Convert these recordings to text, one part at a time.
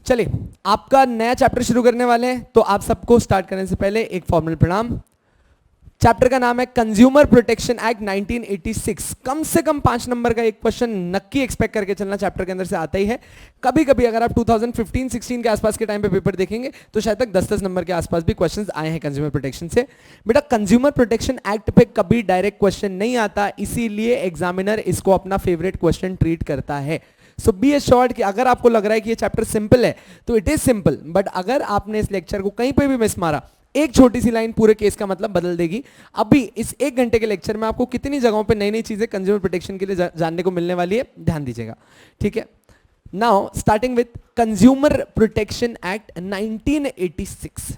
चलिए, आपका नया चैप्टर शुरू करने वाले हैं, तो आप सबको स्टार्ट करने से पहले एक फॉर्मल प्रणाम। चैप्टर का नाम है कंज्यूमर प्रोटेक्शन एक्ट 1986। कम से कम 5 नंबर का एक क्वेश्चन नक्की एक्सपेक्ट करके चलना, चैप्टर के अंदर से आता ही है। कभी कभी अगर आप 2015-16 के आसपास के टाइम पे पेपर देखेंगे तो शायद तक 10-10 नंबर के आसपास भी क्वेश्चंस आए हैं कंज्यूमर प्रोटेक्शन से। बेटा, कंज्यूमर प्रोटेक्शन एक्ट पे कभी डायरेक्ट क्वेश्चन नहीं आता, इसीलिए एग्जामिनर इसको अपना फेवरेट क्वेश्चन ट्रीट करता है। सो बी एश्योर्ड कि अगर आपको लग रहा है कि ये चैप्टर सिंपल है तो इट इज सिंपल, बट अगर आपने इस लेक्चर को कहीं पे भी मिस मारा, एक छोटी सी लाइन पूरे केस का मतलब बदल देगी। अभी इस 1 घंटे के लेक्चर में आपको कितनी जगहों पे नई नई चीजें कंज्यूमर प्रोटेक्शन के लिए जानने को मिलने वाली है, ध्यान दीजिएगा, ठीक है। Now starting with consumer protection act 1986।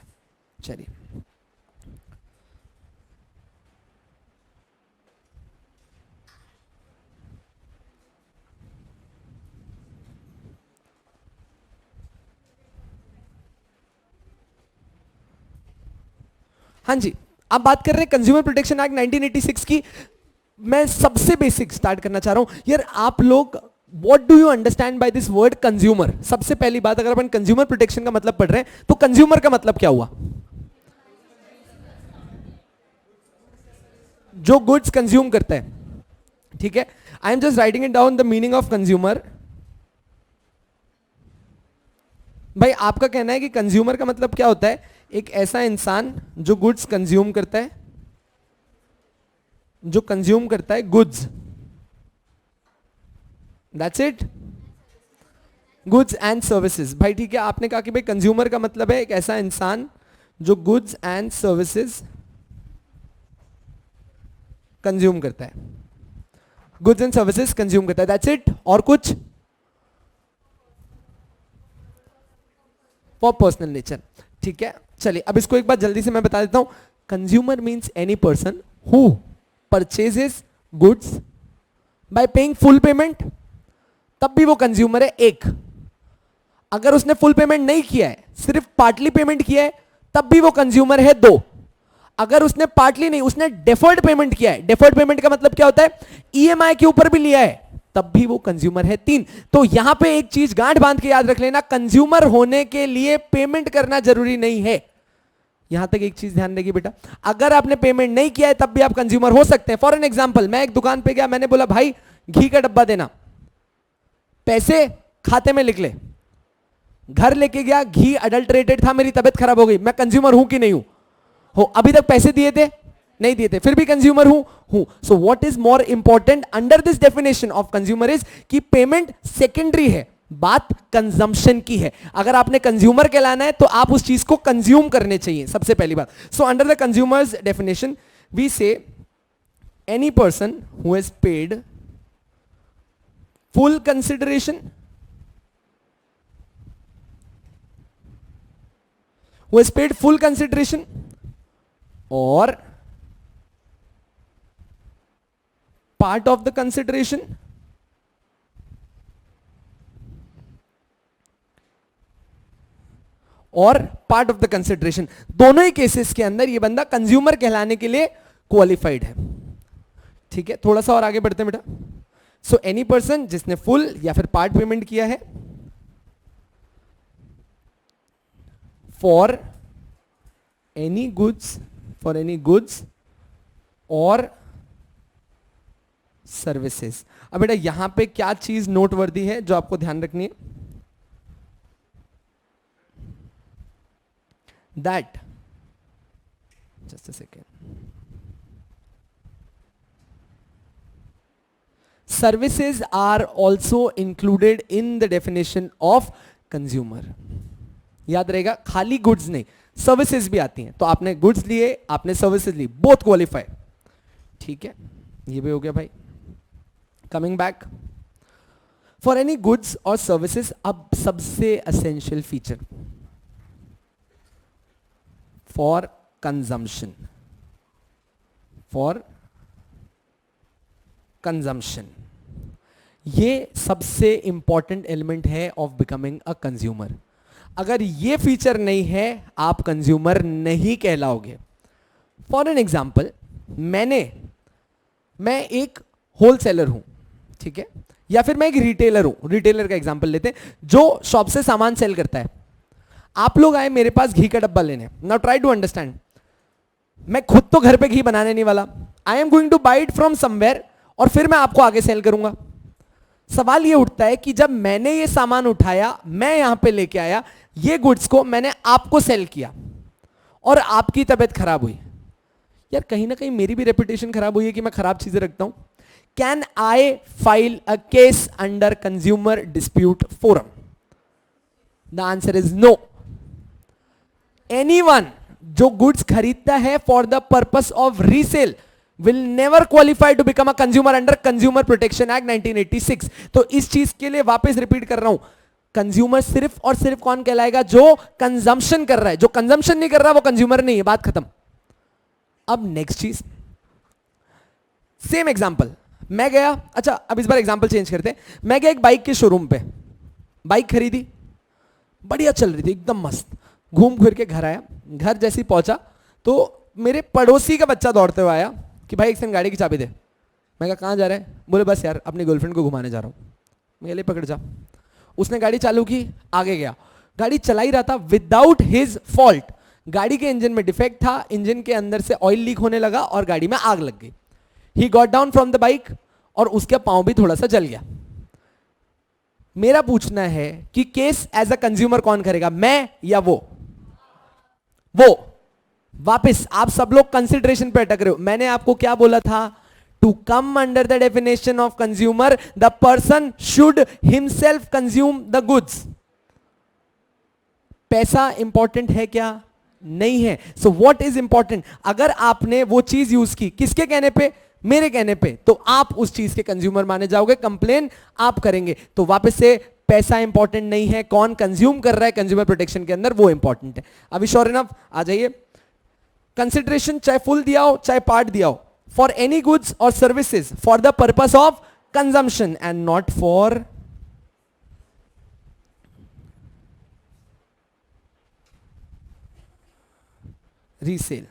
चलिए, हाँ जी, आप बात कर रहे हैं कंज्यूमर प्रोटेक्शन एक्ट 1986 की। मैं सबसे बेसिक स्टार्ट करना चाह रहा हूं यार। आप लोग what do you understand by this word consumer? सबसे पहली बात, अगर अपन कंज्यूमर प्रोटेक्शन का मतलब पढ़ रहे हैं तो कंज्यूमर का मतलब क्या हुआ? जो गुड्स कंज्यूम करता है, ठीक है। I am just writing it down the meaning of consumer. भाई, आपका कहना है कि कंज्यूमर का मतलब क्या होता है? एक ऐसा इंसान जो गुड्स कंज्यूम करता है, जो कंज्यूम करता है goods, that's it. Goods and services. भाई ठीक है, आपने कहा कि भाई कंज्यूमर का मतलब है एक ऐसा इंसान जो गुड्स एंड सर्विसेज कंज्यूम करता है, गुड्स एंड सर्विसेज कंज्यूम करता है, दैट्स इट। और कुछ? फॉर पर्सनल नेचर, ठीक है। चलिए, अब इसको एक बार जल्दी से मैं बता देता हूं। Consumer means any person who purchases goods by paying full payment, तब भी वो कंज्यूमर है। एक, अगर उसने फुल पेमेंट नहीं किया है, सिर्फ पार्टली पेमेंट किया है, तब भी वो कंज्यूमर है। 2, अगर उसने पार्टली नहीं, उसने डेफर्ड पेमेंट किया है, डेफर्ड पेमेंट का मतलब क्या होता है? ईएमआई के ऊपर भी लिया है, तब भी वो कंज्यूमर है। 3, तो यहां पे एक चीज गांठ बांध के याद रख लेना, कंज्यूमर होने के लिए पेमेंट करना जरूरी नहीं है। यहां तक एक चीज ध्यान रखिए बेटा, अगर आपने पेमेंट नहीं किया है तब भी आप कंज्यूमर हो सकते हैं। फॉर एन एग्जांपल, मैं एक दुकान पे गया, मैंने बोला भाई घी का डब्बा देना, पैसे खाते में लिख ले। घर लेके गया, घी अडल्टरेटेड था, मेरी तबियत खराब हो गई, मैं कंज्यूमर हूं कि नहीं हूं? हो। अभी तक पैसे दिए थे? नहीं दिए थे, फिर भी कंज्यूमर हूं। सो what is more important under this definition of consumer is कि पेमेंट सेकेंडरी है, बात कंजम्पशन की है। अगर आपने कंज्यूमर कहलाना है तो आप उस चीज को कंज्यूम करने चाहिए, सबसे पहली बात। So under the consumers definition we say any person who has paid full consideration, who has paid full consideration or part of the consideration और पार्ट ऑफ द कंसिडरेशन, दोनों ही केसेस के अंदर ये बंदा कंज्यूमर कहलाने के लिए क्वालिफाइड है, ठीक है। थोड़ा सा और आगे बढ़ते हैं बेटा। सो एनी पर्सन जिसने फुल या फिर पार्ट पेमेंट किया है फॉर एनी गुड्स और सर्विसेज। अब बेटा यहां पे क्या चीज नोटवर्दी है जो आपको ध्यान रखनी है? That, just a second, services are also included in the definition of consumer. याद रहेगा, खाली गुड्स नहीं, सर्विसेज भी आती हैं। तो आपने गुड्स लिए, आपने सर्विसेज ली, बोथ क्वालिफाई, ठीक है। ये भी हो गया भाई। Coming back, for any goods और सर्विसेज, अब सबसे एसेंशियल फीचर, फॉर कंजम्पशन, ये सबसे इंपॉर्टेंट एलिमेंट है ऑफ बिकमिंग अ कंज्यूमर। अगर ये फीचर नहीं है, आप कंज्यूमर नहीं कहलाओगे। फॉर एन एग्जाम्पल, मैं एक होलसेलर हूं, ठीक है। या फिर मैं एक रिटेलर हूं, रिटेलर का एग्जांपल लेते हैं जो शॉप से सामान सेल करता है। आप लोग आए मेरे पास घी का डब्बा लेने, नाउ ट्राई टू अंडरस्टैंड, मैं खुद तो घर पे घी बनाने नहीं वाला, I am going two by it from somewhere और फिर मैं आपको आगे सेल करूंगा। सवाल ये उठता है कि जब मैंने ये सामान उठाया, मैं यहां पे लेके आया, ये गुड्स को मैंने आपको सेल किया और आपकी तबीयत खराब हुई, यार कहीं ना कहीं मेरी भी रेपुटेशन खराब हुई है कि मैं खराब चीजें रखता हूं। Can I file a case under consumer dispute forum? The answer is no. Anyone जो गुड्स खरीदता है for the purpose of resale will never qualify to become a consumer under consumer protection act 1986। तो इस चीज के लिए वापस repeat कर रहा हूं, कंज्यूमर सिर्फ और सिर्फ कौन कहलाएगा? जो कंजम्पशन कर रहा है। जो कंजम्पशन नहीं कर रहा वो कंज्यूमर नहीं है, बात खत्म। अब नेक्स्ट चीज, सेम एग्जांपल, मैं गया, अच्छा अब इस बार एग्जांपल चेंज करते हैं, मैं गया एक बाइक के शोरूम पे, बाइक खरीदी, बढ़िया चल रही थी एकदम मस्त, घूम फिर के घर आया, घर जैसे ही पहुंचा तो मेरे पड़ोसी का बच्चा दौड़ते हुए आया कि भाई एक सेकंड गाड़ी की चाबी दे। मैं कहा कहाँ जा रहे हैं? बोले बस यार अपनी गर्लफ्रेंड को घुमाने जा रहा हूँ। मैं ले पकड़ जा। उसने गाड़ी चालू की, आगे गया, गाड़ी चला ही रहा था विदाउट हिज फॉल्ट, गाड़ी के इंजन में डिफेक्ट था, इंजन के अंदर से ऑयल लीक होने लगा और गाड़ी में आग लग गई। He got down from the bike और उसका पांव भी थोड़ा सा जल गया। मेरा पूछना है कि केस एज अ कंज्यूमर कौन करेगा, मैं या वो? वापस आप सब लोग कंसिडरेशन पे अटक रहे हो। मैंने आपको क्या बोला था? To come under the definition of consumer the person should himself consume the goods. पैसा इंपॉर्टेंट है क्या? नहीं है। So what is important? अगर आपने वो चीज यूज की किसके कहने पे? मेरे कहने पे, तो आप उस चीज के कंज्यूमर माने जाओगे, कंप्लेन आप करेंगे। तो वापस से पैसा इंपॉर्टेंट नहीं है, कौन कंज्यूम कर रहा है कंज्यूमर प्रोटेक्शन के अंदर वो इंपॉर्टेंट है। अभी श्योर इनफ आ जाइए। कंसिडरेशन चाहे फुल दिया हो चाहे पार्ट दिया हो, फॉर एनी गुड्स और services for the purpose of consumption and not for resale.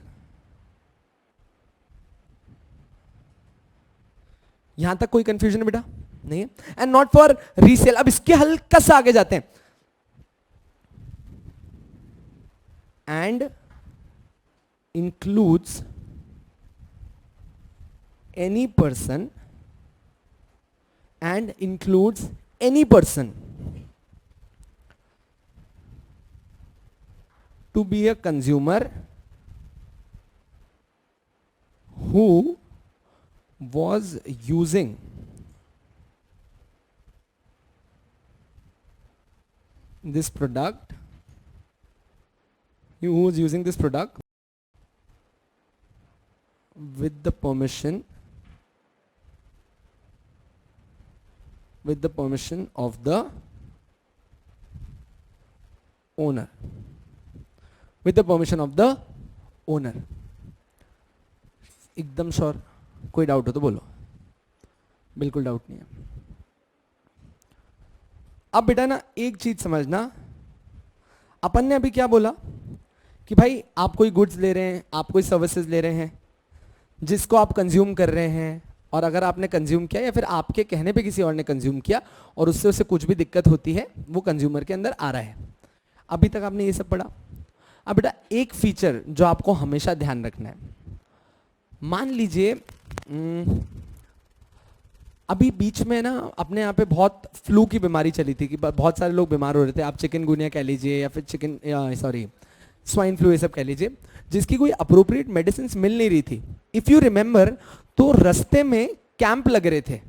यहां तक कोई कंफ्यूजन है बेटा? नहीं है। And not for resale. अब इसके हल्का सा आगे जाते हैं, and includes any person, and includes any person to be a consumer who was using this product, who was using this product with the permission of the owner, with the permission of the owner। एकदम sure? कोई doubt हो तो बोलो। बिल्कुल doubt नहीं है। अब बेटा ना एक चीज समझना, अपन ने अभी क्या बोला कि भाई आप कोई गुड्स ले रहे हैं, आप कोई सर्विसेज ले रहे हैं जिसको आप कंज्यूम कर रहे हैं, और अगर आपने कंज्यूम किया या फिर आपके कहने पे किसी और ने कंज्यूम किया और उससे उसे कुछ भी दिक्कत होती है, वो कंज्यूमर के अंदर आ रहा है। अभी तक आपने ये सब पढ़ा। अब बेटा एक फीचर जो आपको हमेशा ध्यान रखना है, मान लीजिए अभी बीच में ना अपने यहाँ पे बहुत फ्लू की बीमारी चली थी कि बहुत सारे लोग बीमार हो रहे थे। आप चिकनगुनिया कह लीजिए या फिर स्वाइन फ्लू ये सब कह लीजिए, जिसकी कोई अप्रोप्रिएट मेडिसिन मिल नहीं रही थी। इफ़ यू रिमेंबर तो रास्ते में कैंप लग रहे थे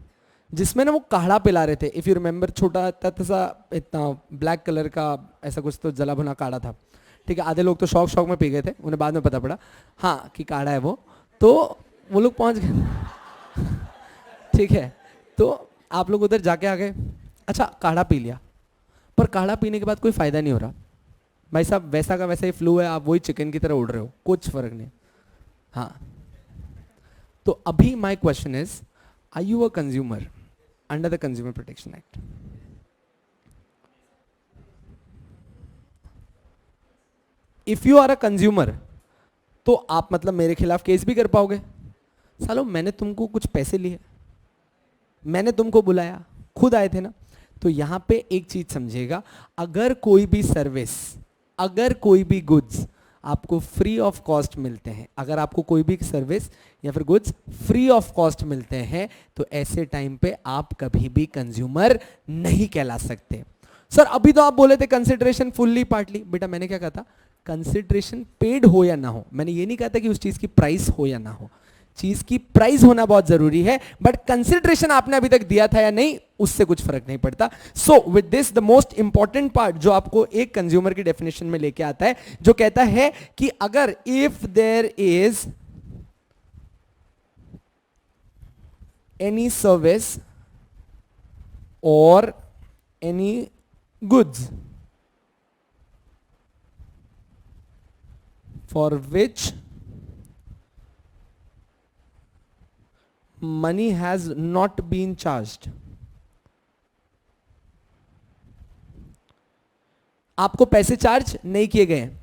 जिसमें ना वो काढ़ा पिला रहे थे। इफ़ यू रिमेंबर, छोटा सा इतना ब्लैक कलर का ऐसा कुछ तो जला भुना काढ़ा था, ठीक है। आधे लोग तो शौक में पी गए थे, उन्हें बाद में पता पड़ा हाँ कि काढ़ा है वो, तो वो लोग पहुंच गए ठीक है। तो आप लोग उधर जाके आ गए, अच्छा काढ़ा पी लिया, पर काढ़ा पीने के बाद कोई फायदा नहीं हो रहा भाई साहब, वैसा का वैसा ही फ्लू है, आप वही चिकन की तरह उड़ रहे हो, कुछ फर्क नहीं। हाँ, तो अभी my question is, are you a consumer under the consumer protection act? If you are a consumer तो आप मतलब मेरे खिलाफ केस भी कर पाओगे। सालो मैंने तुमको कुछ पैसे लिए, मैंने तुमको बुलाया, खुद आए थे ना। तो यहाँ पे एक चीज समझिएगा, अगर कोई भी सर्विस, अगर कोई भी गुड्स आपको फ्री ऑफ कॉस्ट मिलते हैं, अगर आपको कोई भी सर्विस या फिर गुड्स फ्री ऑफ कॉस्ट मिलते हैं, तो ऐसे टाइम पे आप कभी भी कंज्यूमर नहीं कहला सकते। सर अभी तो आप बोले थे कंसिडरेशन फुल्ली पार्टली, बेटा मैंने क्या कहा था, कंसिडरेशन पेड हो या ना हो, मैंने ये नहीं कहा था कि उस चीज की प्राइस हो या ना हो, चीज की प्राइस होना बहुत जरूरी है, बट कंसिडरेशन आपने अभी तक दिया था या नहीं उससे कुछ फर्क नहीं पड़ता। So with this the most important part जो आपको एक कंज्यूमर की डेफिनेशन में लेके आता है, जो कहता है कि अगर if there is any service और any goods for which money has not been charged, आपको पैसे चार्ज नहीं किए गए हैं,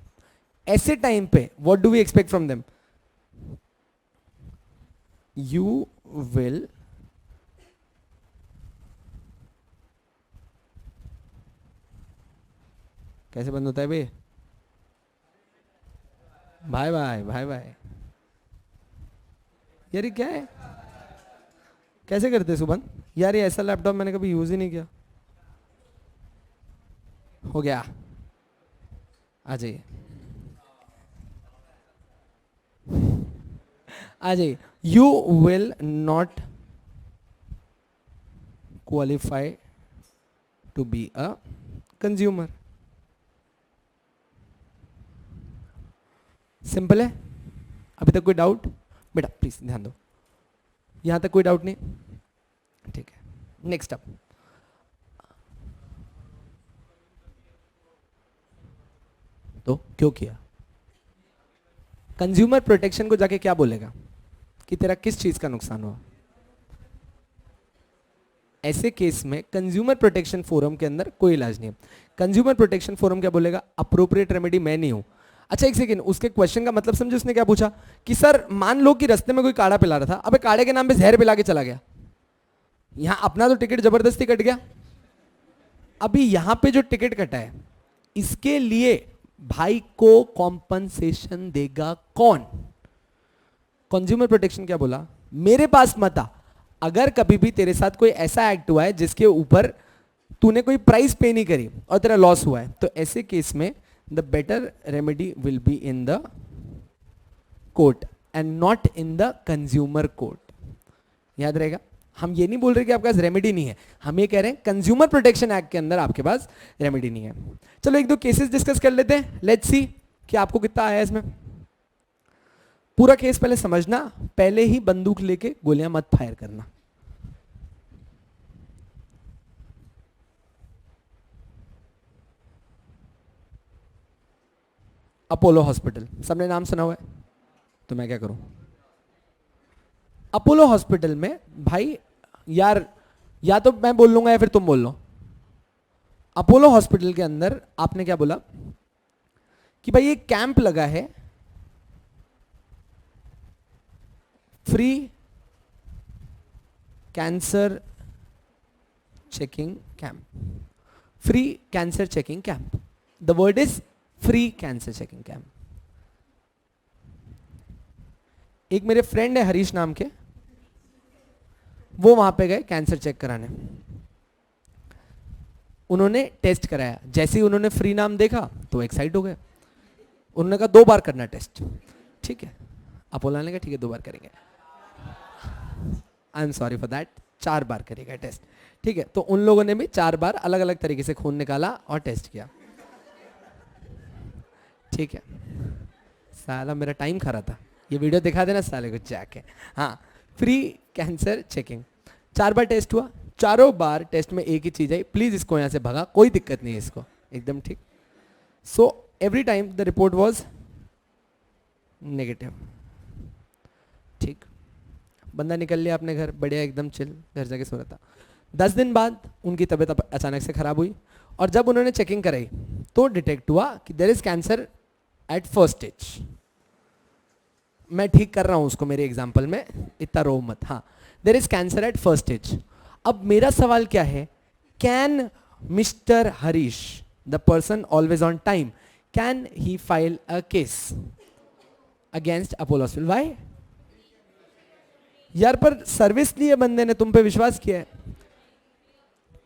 ऐसे टाइम पे what do we expect from them? You will कैसे बंद होता है भाई? भाई भाई भाई भाई यार ये क्या है, कैसे करते सुबह यार, ये ऐसा लैपटॉप मैंने कभी यूज ही नहीं किया। हो गया, आ जाइए आ जाइए। You will not qualify to be a consumer. Simple है, अभी तक कोई डाउट? बेटा प्लीज ध्यान दो, यहां तक कोई डाउट नहीं, ठीक है। नेक्स्ट अप, तो क्यों किया? कंज्यूमर प्रोटेक्शन को जाके क्या बोलेगा कि तेरा किस चीज का नुकसान हुआ? ऐसे केस में कंज्यूमर प्रोटेक्शन फोरम के अंदर कोई इलाज नहीं है। कंज्यूमर प्रोटेक्शन फोरम क्या बोलेगा? अप्रोप्रिएट रेमेडी मैं नहीं हूं। अच्छा एक सेकंड, उसके क्वेश्चन का मतलब समझे, उसने क्या पूछा कि सर मान लो कि रास्ते में कोई काढ़ा पिला रहा था, अबे काढ़े के नाम पे जहर पिला के चला गया, यहां अपना तो टिकट जबरदस्ती कट गया। अभी यहां पे जो टिकट कटा है इसके लिए भाई को कॉम्पनसेशन देगा कौन? कंज्यूमर प्रोटेक्शन क्या बोला, मेरे पास मत आ, अगर कभी भी तेरे साथ कोई ऐसा एक्ट हुआ है जिसके ऊपर तूने कोई प्राइस पे नहीं करी और तेरा लॉस हुआ है, तो ऐसे केस में the better remedy will be in the court and not in the consumer court। याद रहेगा, हम ये नहीं बोल रहे कि आपके पास रेमेडी नहीं है, हम ये कह रहे हैं कंज्यूमर प्रोटेक्शन एक्ट के अंदर आपके पास रेमेडी नहीं है। चलो एक दो केसेस डिस्कस कर लेते हैं, लेट्स सी कि आपको कितना आया इसमें। पूरा केस पहले समझना, पहले ही बंदूक लेके गोलियां मत फायर करना। अपोलो हॉस्पिटल, सबने नाम सुना हुआ है, तो मैं क्या करूं? अपोलो हॉस्पिटल में भाई यार, या तो मैं बोल लूंगा या फिर तुम बोल लो। अपोलो हॉस्पिटल के अंदर आपने क्या बोला कि भाई ये कैंप लगा है, free cancer checking camp, free cancer checking camp, the word is free cancer checking camp. एक मेरे फ्रेंड है हरीश नाम के, वो वहां पे गए कैंसर चेक कराने, उन्होंने टेस्ट कराया, जैसे ही उन्होंने फ्री नाम देखा तो एक्साइट हो गए, उन्होंने कहा 2 बार करना टेस्ट। ठीक है, अपोलो ने कहा ठीक है 2 बार करेंगे, I am sorry for that, 4 बार करेगा टेस्ट। ठीक है, तो उन लोगों ने भी 4 बार अलग अलग तरीके से खून निकाला और टेस्ट किया। ठीक है, साला मेरा टाइम खा रहा था, ये वीडियो दिखा देना साले को जाके। हाँ, फ्री कैंसर चेकिंग, 4 बार टेस्ट हुआ, चारों बार टेस्ट में एक ही चीज आई, प्लीज इसको यहां से भगा, कोई दिक्कत नहीं है इसको, एकदम ठीक। So every time the report was negative. ठीक, बंदा निकल लिया अपने घर, बढ़िया एकदम चिल, घर जाके सो रहा था। 10 दिन बाद उनकी तबीयत अचानक से खराब हुई, और जब उन्होंने चेकिंग कराई तो डिटेक्ट हुआ कि there is cancer at first stage. मैं ठीक कर रहा हूं उसको मेरे एग्जाम्पल में, इतना रो मत। हाँ, there is cancer at first stage. अब मेरा सवाल क्या है, can Mr Harish, the person always on time, can he file a case against Apollo hospital? Why यार, पर सर्विस ली है बंदे ने, तुम पे विश्वास किया है।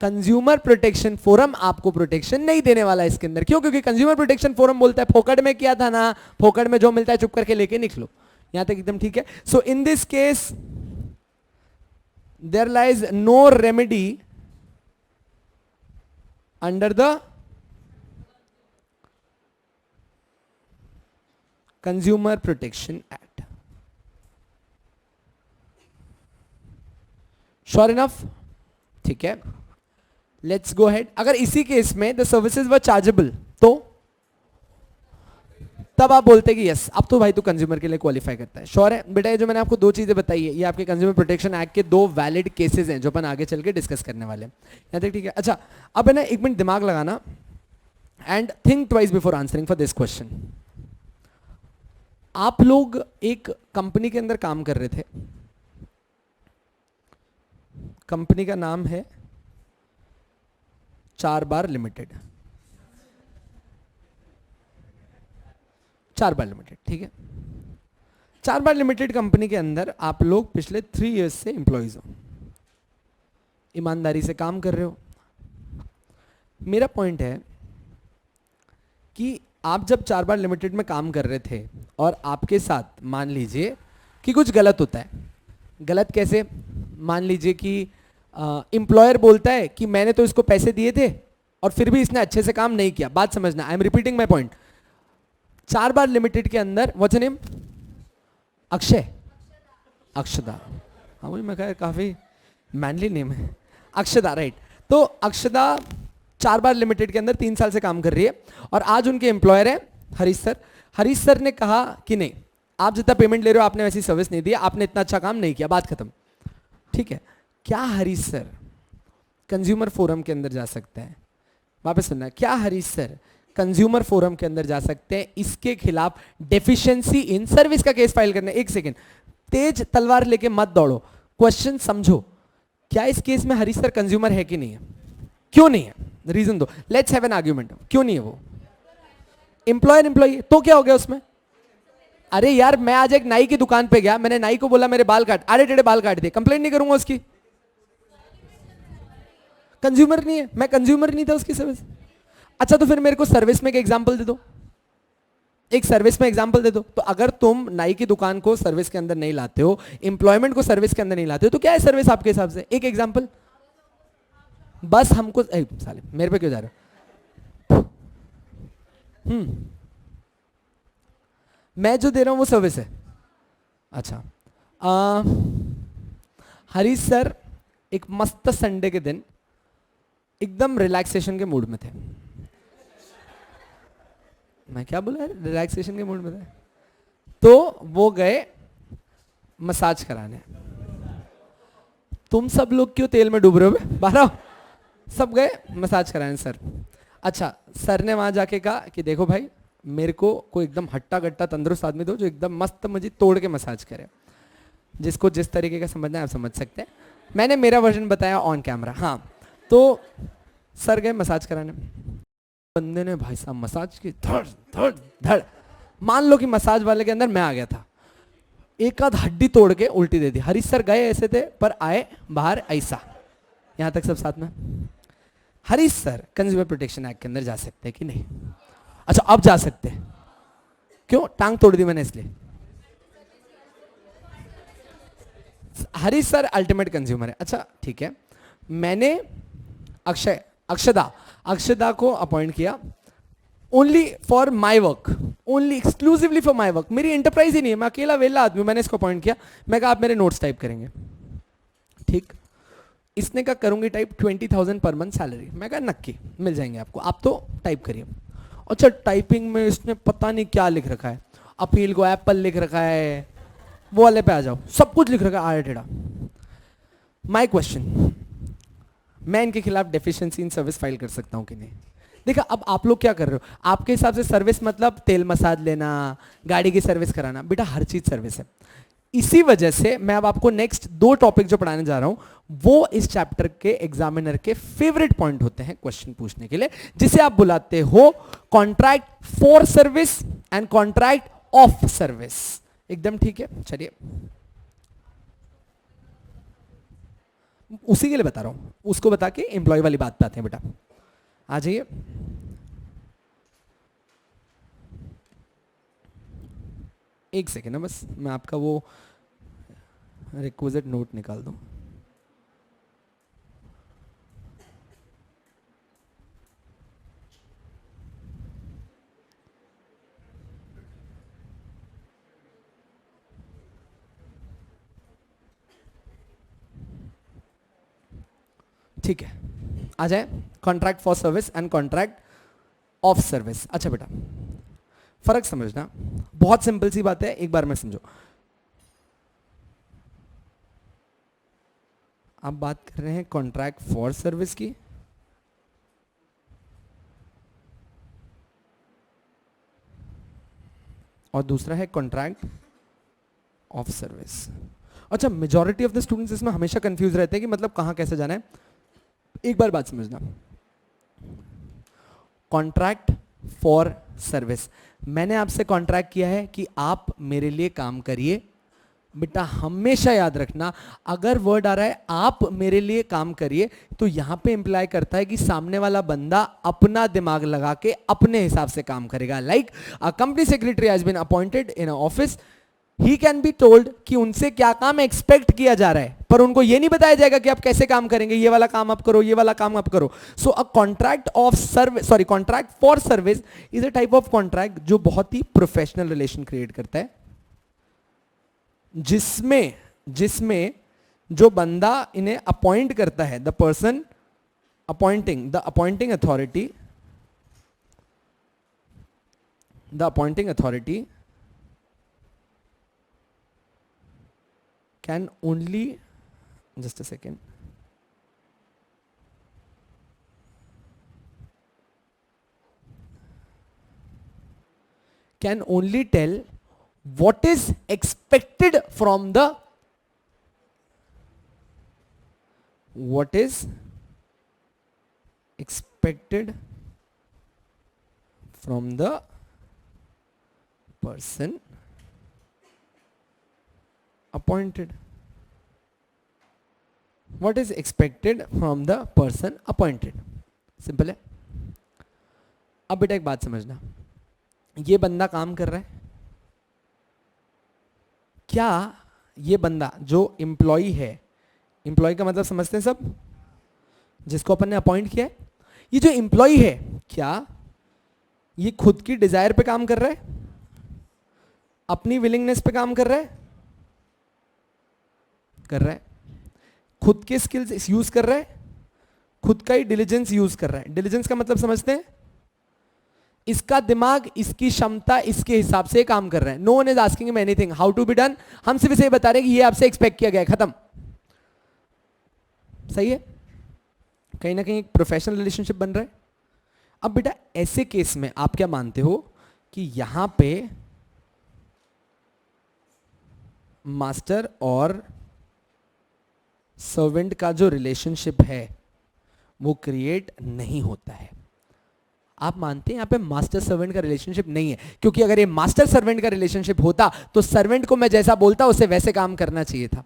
कंज्यूमर प्रोटेक्शन फोरम आपको प्रोटेक्शन नहीं देने वाला है इसके अंदर। क्यों? क्योंकि कंज्यूमर प्रोटेक्शन फोरम बोलता है फोकट में किया था ना, फोकट में जो मिलता है चुप करके लेके निकलो। यहां तक एकदम ठीक है। So in this case there lies no remedy under the consumer protection act. Sure enough? ठीक है, लेट्स गो हेड। अगर इसी केस में द सर्विसेज वर चार्जेबल तो तब आप बोलते कि यस, अब तो भाई तू कंज्यूमर के लिए क्वालिफाई करता है। श्योर है बेटा? ये जो मैंने आपको दो चीजें बताई है, ये आपके कंज्यूमर प्रोटेक्शन एक्ट के दो वैलिड केसेस हैं जो अपन आगे चल के डिस्कस करने वाले हैं। यहाँ तक ठीक है? अच्छा, अब है ना, एक मिनट दिमाग लगाना and think twice before answering for this question. आप लोग एक कंपनी के अंदर काम कर रहे थे, कंपनी का नाम है 4 बार लिमिटेड। 4 बार लिमिटेड, ठीक है? 4 बार लिमिटेड कंपनी के अंदर आप लोग पिछले 3 इयर्स से एम्प्लॉइज हो, ईमानदारी से काम कर रहे हो। मेरा पॉइंट है कि आप जब 4 बार लिमिटेड में काम कर रहे थे और आपके साथ मान लीजिए कि कुछ गलत होता है। गलत कैसे? मान लीजिए कि एम्प्लॉयर बोलता है कि मैंने तो इसको पैसे दिए थे और फिर भी इसने अच्छे से काम नहीं किया। बात समझना, I am repeating my point. 4 bar limited के अंदर व्हाट्स नेम? अक्षय, अक्षदा। हाँ वही मैं कहा, काफी मैनली नेम है, अक्षदा, राइट। तो अक्षदा 4 बार लिमिटेड के अंदर 3 साल से काम कर रही है और आज उनके एम्प्लॉयर है हरीश सर। हरीश सर ने कहा कि नहीं, आप जितना पेमेंट ले रहे हो आपने वैसी सर्विस नहीं दी, आपने इतना अच्छा काम नहीं किया, बात खत्म। ठीक है, क्या हरीश सर कंज्यूमर फोरम के अंदर जा सकते हैं? वापस सुनना, क्या हरीश सर कंज्यूमर फोरम के अंदर जा सकते हैं इसके खिलाफ डेफिशिएंसी इन सर्विस का केस फाइल करना? एक सेकेंड, तेज तलवार लेके मत दौड़ो, क्वेश्चन समझो। क्या इस केस में हरीश सर कंज्यूमर है कि नहीं है? क्यों नहीं है? रीजन दो, लेट्स हैव एन आर्ग्यूमेंट। क्यों नहीं है वो? एम्प्लॉयर एम्प्लॉई, तो क्या हो गया उसमें? अरे यार, मैं आज एक नाई की दुकान पे गया, मैंने नाई को बोला मेरे बाल काट, आड़े टेढ़े बाल काट दिए, कंप्लेंट नहीं करूंगा उसकी? कंज्यूमर नहीं है, मैं कंज्यूमर नहीं था उसकी सर्विस। अच्छा, तो फिर मेरे को सर्विस में एक एग्जांपल दे दो, एक सर्विस में एग्जांपल दे दो। तो अगर तुम नाई की दुकान को सर्विस के अंदर नहीं लाते हो, एम्प्लॉयमेंट को सर्विस के अंदर नहीं लाते हो, तो क्या है सर्विस आपके हिसाब से? एक एग्जांपल बस हमको। साले मेरे पे क्यों जा रहे हो? मैं जो दे रहा हूं वो सर्विस है। अच्छा, हरीश सर एक मस्त संडे के दिन एकदम रिलैक्सेशन के मूड में थे। मैं क्या बोला? रिलैक्सेशन के मूड में थे, तो वो गए मसाज कराने। तुम सब लोग क्यों तेल में डूब रहे हो? बाहर सब गए मसाज कराने सर। अच्छा, सर ने वहां जाके कहा कि देखो भाई, मेरे को कोई एकदम हट्टा गट्टा तंदुरुस्त आदमी दो जो एकदम मस्त मुझे तोड़ के मसाज करे। जिसको जिस तरीके का समझना है आप समझ सकते हैं, मैंने मेरा वर्जन बताया ऑन कैमरा। हाँ, तो सर गए मसाज कराने, बंदे ने भाई साहब मसाज की धड़ धड़ धड़। मान लो कि मसाज वाले के अंदर मैं आ गया था, एक आध हड्डी तोड़ के उल्टी दे दी। हरीश सर गए ऐसे थे पर आए बाहर ऐसा। यहां तक सब साथ में। Harish sir consumer protection act के अंदर जा सकते हैं कि नहीं? अच्छा, अब जा सकते हैं। क्यों? टांग तोड़ दी मैंने इसलिए। हरीश सर अल्टीमेट कंज्यूमर है। अच्छा ठीक है, मैंने अक्षदा को अपॉइंट किया only for my work, only exclusively for my work. मेरी एंटरप्राइज ही नहीं है, मैं अकेला वेला आदमी, मैंने इसको अपॉइंट किया। मैं कहा आप मेरे नोट्स टाइप करेंगे, ठीक? इसने कहा करूंगी टाइप, 20,000 पर मंथ सैलरी। मैं कहा नक्की मिल जाएंगे आपको, आप तो टाइप करिए। अच्छा, टाइपिंग में इसने पता नहीं क्या लिख रखा है, अपील को एप्पल लिख रखा है, वो वाले पे आ जाओ, सब कुछ लिख रखा है आड़ा टेढ़ा। माई क्वेश्चन, मैं इनके खिलाफ डेफिशिएंसी इन सर्विस फाइल कर सकता हूं कि नहीं? देखा, अब आप लोग क्या कर रहे हो, आपके हिसाब से सर्विस मतलब तेल मसाज लेना, गाड़ी की सर्विस कराना। बेटा हर चीज सर्विस है। इसी वजह से मैं अब आपको नेक्स्ट 2 टॉपिक जो पढ़ाने जा रहा हूं वो इस चैप्टर के एग्जामिनर के फेवरेट पॉइंट होते हैं क्वेश्चन पूछने के लिए, जिसे आप बुलाते हो contract for service and contract of service. एकदम ठीक है, चलिए उसी के लिए बता रहा हूं, उसको बता के एम्प्लॉय वाली बात पे आते हैं। बेटा आ जाइए, एक सेकेंड ना, बस मैं आपका वो रिक्विजिट नोट निकाल दूं। ठीक है, आ जाए contract for service and contract of service. अच्छा बेटा, फर्क समझना, बहुत सिंपल सी बात है, एक बार में समझो। आप बात कर रहे हैं कॉन्ट्रैक्ट फॉर सर्विस की, और दूसरा है कॉन्ट्रैक्ट ऑफ सर्विस। अच्छा, मेजॉरिटी ऑफ द स्टूडेंट्स इसमें हमेशा कंफ्यूज रहते हैं कि मतलब कहां कैसे जाना है। एक बार बात समझना, कॉन्ट्रैक्ट फॉर सर्विस, मैंने आपसे कॉन्ट्रैक्ट किया है कि आप मेरे लिए काम करिए। बेटा हमेशा याद रखना, अगर वर्ड आ रहा है आप मेरे लिए काम करिए, तो यहां पे इंप्लाई करता है कि सामने वाला बंदा अपना दिमाग लगा के अपने हिसाब से काम करेगा। Like a company secretary has been appointed in office, he can be told कि उनसे क्या काम एक्सपेक्ट किया जा रहा है, पर उनको ये नहीं बताया जाएगा कि आप कैसे काम करेंगे, ये वाला काम आप करो, ये वाला काम आप करो। So a contract of service, sorry contract for service is a type of contract जो बहुत ही प्रोफेशनल रिलेशन क्रिएट करता है, जिसमें जो बंदा इन्हें अपॉइंट करता है, the person appointing, the appointing authority can only, just a second, can only tell what is expected from the person appointed, what is expected from the person appointed। Simple है। अब बेटा एक बात समझना, ये बंदा काम कर रहा है, क्या ये बंदा जो एम्प्लॉय है, एम्प्लॉय का मतलब समझते हैं सब, जिसको अपन ने अपॉइंट किया है, ये जो एम्प्लॉय है क्या ये खुद की डिजायर पे काम कर रहा है, अपनी विलिंगनेस पे काम कर रहा है, खुद के स्किल्स यूज कर रहा है, खुद का ही डिलीजेंस यूज कर रहा है। डिलीजेंस का मतलब समझते हैं, इसका दिमाग, इसकी क्षमता, इसके हिसाब से काम कर रहा है। No one is asking him anything how to be done, हम सिर्फ इसे बता रहे हैं कि ये आपसे एक्सपेक्ट किया गया है, खत्म। सही है, कहीं ना कहीं एक प्रोफेशनल रिलेशनशिप बन रहा है। अब बेटा ऐसे केस में आप क्या मानते हो कि यहां पे मास्टर और सर्वेंट का जो रिलेशनशिप है वो क्रिएट नहीं होता है। आप मानते हैं यहां पे मास्टर सर्वेंट का रिलेशनशिप नहीं है, क्योंकि अगर ये मास्टर सर्वेंट का रिलेशनशिप होता तो सर्वेंट को मैं जैसा बोलता उसे वैसे काम करना चाहिए था,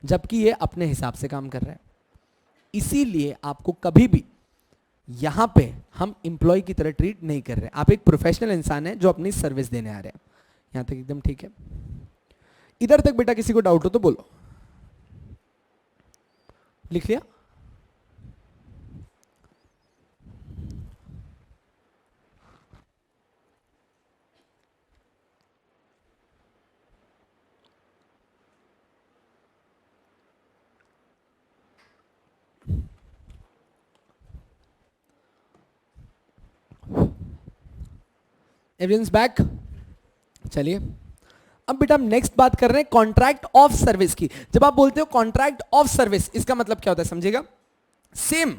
जबकि ये अपने हिसाब से काम कर रहा है। इसीलिए आपको कभी भी यहां पे हम इंप्लॉय की तरह ट्रीट नहीं कर रहे, आप एक प्रोफेशनल इंसान है जो अपनी सर्विस देने आ रहे हैं। यहां तक एकदम ठीक है। इधर तक बेटा किसी को डाउट हो तो बोलो। लिख लिया? Evidence back. चलिए अब बेटा हम नेक्स्ट बात कर रहे हैं कॉन्ट्रैक्ट ऑफ सर्विस की। जब आप बोलते हो कॉन्ट्रैक्ट ऑफ सर्विस, इसका मतलब क्या होता है समझिएगा। सेम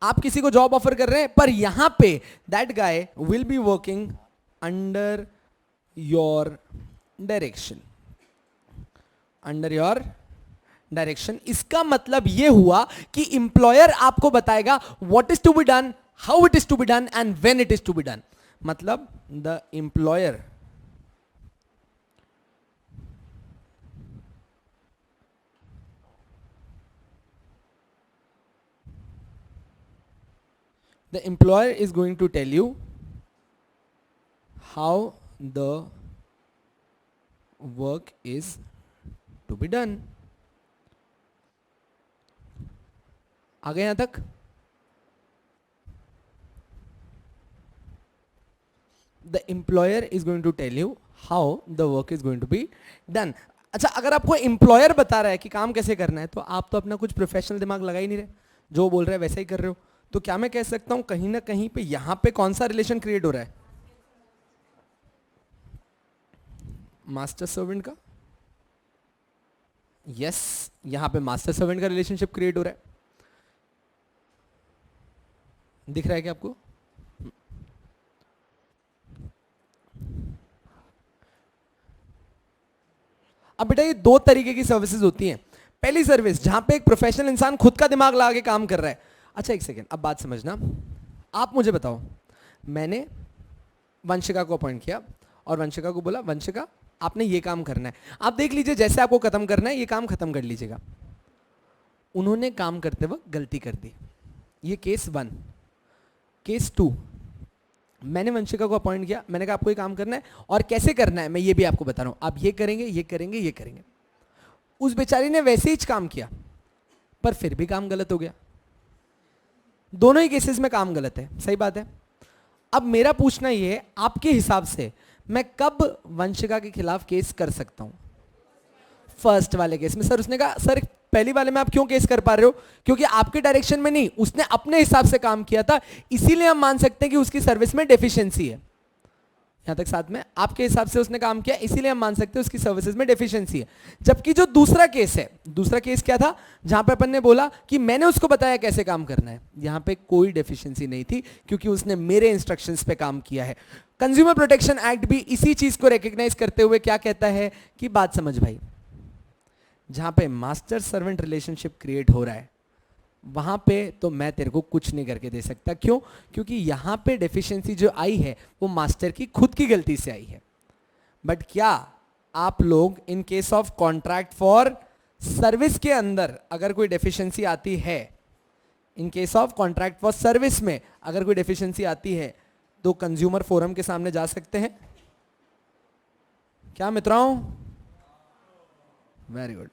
आप किसी को जॉब ऑफर कर रहे हैं, पर यहां पे that guy will be working under your direction, under your direction. इसका मतलब यह हुआ कि इंप्लॉयर आपको बताएगा what is to be done, how it is to be done and when it is to be done. मतलब the employer is going to tell you how the work is to be done। आ गए यहां तक? The employer is going to tell you how the work is going to be done। अच्छा, अगर आपको employer बता रहा है कि काम कैसे करना है, तो आप तो अपना कुछ प्रोफेशनल दिमाग लगा ही नहीं रहे, जो बोल रहे हैं वैसा ही कर रहे हो। तो क्या मैं कह सकता हूं कहीं ना कहीं पे यहां पे कौन सा रिलेशन क्रिएट हो रहा है? मास्टर सर्वेंट का। यस, यहां पे मास्टर सर्वेंट का रिलेशनशिप क्रिएट हो रहा है। दिख रहा है क्या आपको? अब बेटा ये दो तरीके की सर्विसेज होती हैं। पहली सर्विस जहां पे एक प्रोफेशनल इंसान खुद का दिमाग लगा के काम कर रहा है। अच्छा एक सेकेंड, अब बात समझना। आप मुझे बताओ, मैंने वंशिका को अपॉइंट किया और वंशिका को बोला वंशिका आपने ये काम करना है, आप देख लीजिए जैसे आपको खत्म करना है ये काम खत्म कर लीजिएगा। उन्होंने काम करते वक्त गलती कर दी। ये केस 1। केस 2, मैंने वंशिका को अपॉइंट किया, मैंने कहा आपको ये काम करना है और कैसे करना है मैं ये भी आपको बता रहा हूं, आप ये करेंगे ये करेंगे ये करेंगे। उस बेचारी ने वैसे ही काम किया पर फिर भी काम गलत हो गया। दोनों ही केसेस में काम गलत है, सही बात है। अब मेरा पूछना ये है, आपके हिसाब से मैं कब वंशिका के खिलाफ केस कर सकता हूं? फर्स्ट वाले केस में। सर उसने कहा सर पहली वाले में आप क्यों केस कर पा रहे हो? क्योंकि आपके डायरेक्शन में नहीं, उसने अपने हिसाब से काम किया था, इसीलिए हम मान सकते हैं कि उसकी सर्विस में डेफिशिएंसी है। यहां तक साथ में आपके हिसाब से उसने काम किया, इसीलिए हम मान सकते हैं उसकी सर्विसेज में डेफिशिएंसी है। जबकि जो दूसरा केस है, दूसरा केस क्या था? जहां पे अपन ने बोला कि मैंने उसको बताया कैसे काम करना है, यहां पे कोई डेफिशिएंसी नहीं थी क्योंकि उसने मेरे इंस्ट्रक्शंस पे काम किया है। कंज्यूमर प्रोटेक्शन एक्ट भी इसी चीज को रिकॉग्नाइज करते हुए क्या कहता है कि बात समझ भाई, जहां पे मास्टर सर्वेंट रिलेशनशिप क्रिएट हो रहा है वहां पे तो मैं तेरे को कुछ नहीं करके दे सकता। क्यों? क्योंकि यहां पे डेफिशिएंसी जो आई है वो मास्टर की खुद की गलती से आई है। बट क्या आप लोग in case of contract for service के अंदर अगर कोई डेफिशिएंसी आती है, in case of contract for service में अगर कोई डेफिशिएंसी आती है तो कंज्यूमर फोरम के सामने जा सकते हैं क्या मित्रों? Very good.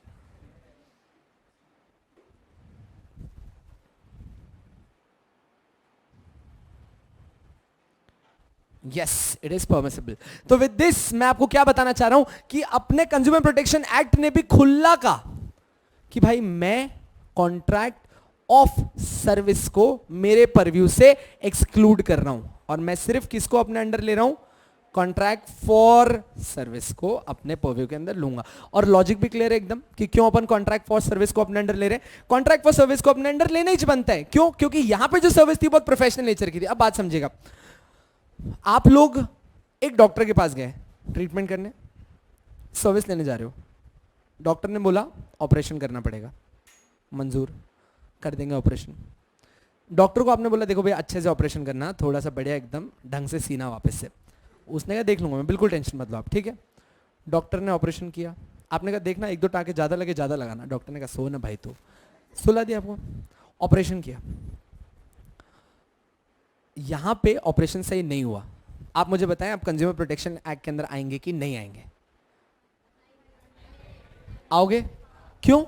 Yes it is permissible. तो विद दिस मैं आपको क्या बताना चाह रहा हूं कि अपने कंज्यूमर प्रोटेक्शन एक्ट ने भी खुला कहा कि भाई मैं कॉन्ट्रैक्ट ऑफ सर्विस को मेरे परव्यू से एक्सक्लूड कर रहा हूं और मैं सिर्फ किसको अपने अंडर ले रहा हूं? कॉन्ट्रैक्ट फॉर सर्विस को अपने परव्यू के अंदर लूंगा। और लॉजिक भी क्लियर है एकदम कि क्यों अपन कॉन्ट्रैक्ट फॉर सर्विस को अपने अंडर ले रहे हैं। कॉन्ट्रैक्ट फॉर सर्विस को अपने अंडर लेना ही बनता है। क्यों? क्योंकि यहां पे जो सर्विस थी बहुत प्रोफेशनल नेचर की थी। अब बात समझिएगा, आप लोग एक डॉक्टर के पास गए ट्रीटमेंट करने, सर्विस लेने जा रहे हो, डॉक्टर ने बोला ऑपरेशन करना पड़ेगा, मंजूर कर देंगे ऑपरेशन। डॉक्टर को आपने बोला देखो भैया अच्छे से ऑपरेशन करना, थोड़ा सा बढ़िया एकदम ढंग से सीना वापस से। उसने कहा देख लूंगा मैं, बिल्कुल टेंशन मत लो आप, ठीक है। डॉक्टर ने ऑपरेशन किया, आपने कहा देखना एक दो टाँके ज़्यादा लगे ज़्यादा लगाना। डॉक्टर ने कहा सो ना भाई, तो सुला दिया आपको, ऑपरेशन किया। यहां पे ऑपरेशन सही नहीं हुआ, आप मुझे बताएं आप कंज्यूमर प्रोटेक्शन एक्ट के अंदर आएंगे कि नहीं आएंगे? आओगे? क्यों?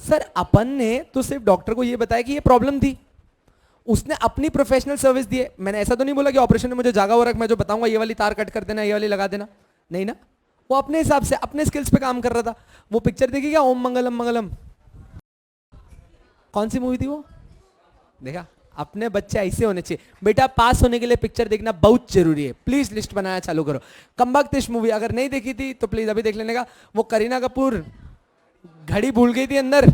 सर अपन ने तो सिर्फ डॉक्टर को यह बताया कि ये प्रॉब्लम थी, उसने अपनी प्रोफेशनल सर्विस दी है। मैंने ऐसा तो नहीं बोला कि ऑपरेशन में मुझे जागा हुआ रख, मैं जो बताऊंगा ये वाली तार कट कर देना, ये वाली लगा देना, नहीं ना। वो अपने हिसाब से अपने स्किल्स पे काम कर रहा था। वो पिक्चर देखी क्या, ओम मंगलम मंगलम? कौन सी मूवी थी वो? देखा? अपने बच्चे ऐसे होने चाहिए बेटा, पास होने के लिए पिक्चर देखना बहुत जरूरी है। प्लीज लिस्ट बनाना चालू करो। कमबख्त मूवी अगर नहीं देखी थी तो प्लीज अभी देख लेने का। वो करीना कपूर घड़ी भूल गई थी अंदर,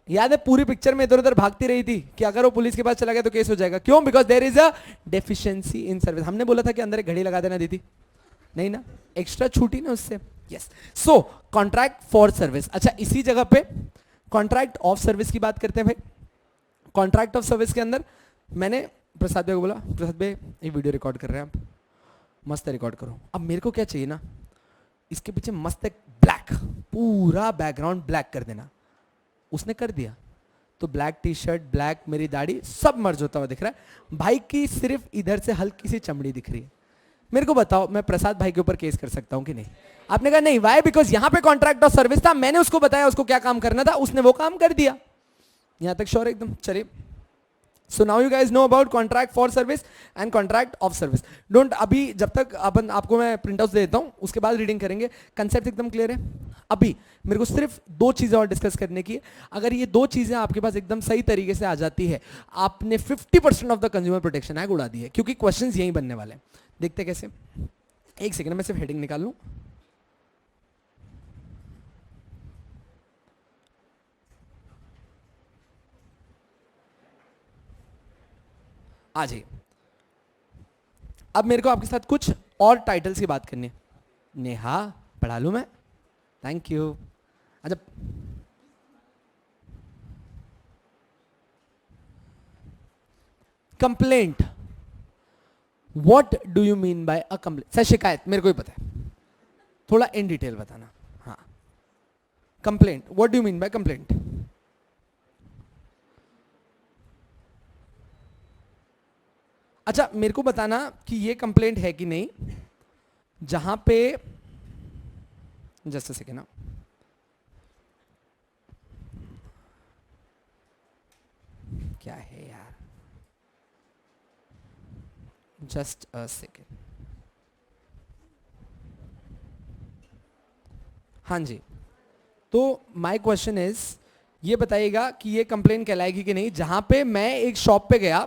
याद है? पूरी पिक्चर में इधर उधर भागती रही थी कि अगर वो पुलिस के पास चला गया तो केस हो जाएगा। क्यों? Because there is a deficiency in service. हमने बोला था कि अंदर एक घड़ी लगा देना, दी थी नहीं ना, एक्स्ट्रा छूटी ना उससे। Yes. So contract for service. अच्छा, इसी जगह पे कॉन्ट्रैक्ट ऑफ सर्विस की बात करते हैं भाई. कॉन्ट्रैक्ट ऑफ सर्विस के अंदर मैंने प्रसाद भाई को बोला, प्रसाद भाई ये वीडियो रिकॉर्ड कर रहे हैं आप, मस्त रिकॉर्ड करो. अब मेरे को क्या चाहिए ना, इसके पीछे मस्त एक ब्लैक, पूरा बैकग्राउंड ब्लैक कर देना. उसने कर दिया. तो ब्लैक टी शर्ट, ब्लैक मेरी दाढ़ी, सब मर्ज होता हुआ दिख रहा है. भाई की सिर्फ इधर से हल्की सी चमड़ी दिख रही है. मेरे को बताओ, मैं प्रसाद भाई के ऊपर केस कर सकता हूं कि नहीं? आपने कहा नहीं. वाई? बिकॉज यहां पे कॉन्ट्रैक्ट ऑफ सर्विस था, मैंने उसको बताया उसको क्या काम करना था, उसने वो काम कर दिया. यहां तक श्योर एकदम? चलिए. So now you guys know about contract for service and contract of service. Don't, अभी जब तक अपन आपको मैं प्रिंट आउट दे देता हूं, उसके बाद रीडिंग करेंगे. कंसेप्ट एकदम क्लियर है? अभी मेरे को सिर्फ 2 चीजें और डिस्कस करने की है. अगर ये 2 चीजें आपके पास एकदम सही तरीके से आ जाती है, आपने 50% of the consumer protection act उड़ा दी है. क्योंकि क्वेश्चंस यही बनने वाले हैं. देखते कैसे. एक सेकंड में सिर्फ हेडिंग निकाल लूं. आ जाइए. अब मेरे को आपके साथ कुछ और टाइटल्स की बात करनी है. नेहा, पढ़ा लूं मैं? Thank you. अच्छा, complaint. What do you mean by a complaint? Sir शिकायत मेरे को ही पता है, थोड़ा इन डिटेल बताना. हाँ, complaint. What do you mean bye complaint? अच्छा, मेरे को बताना कि ये कंप्लेंट है कि नहीं. जहां पे, जस्ट अ सेकेंड ना, क्या है यार, जस्ट अ सेकेंड. हाँ जी. तो माय क्वेश्चन इज, ये बताइएगा कि ये कंप्लेंट कहलाएगी कि नहीं. जहां पे मैं एक शॉप पे गया,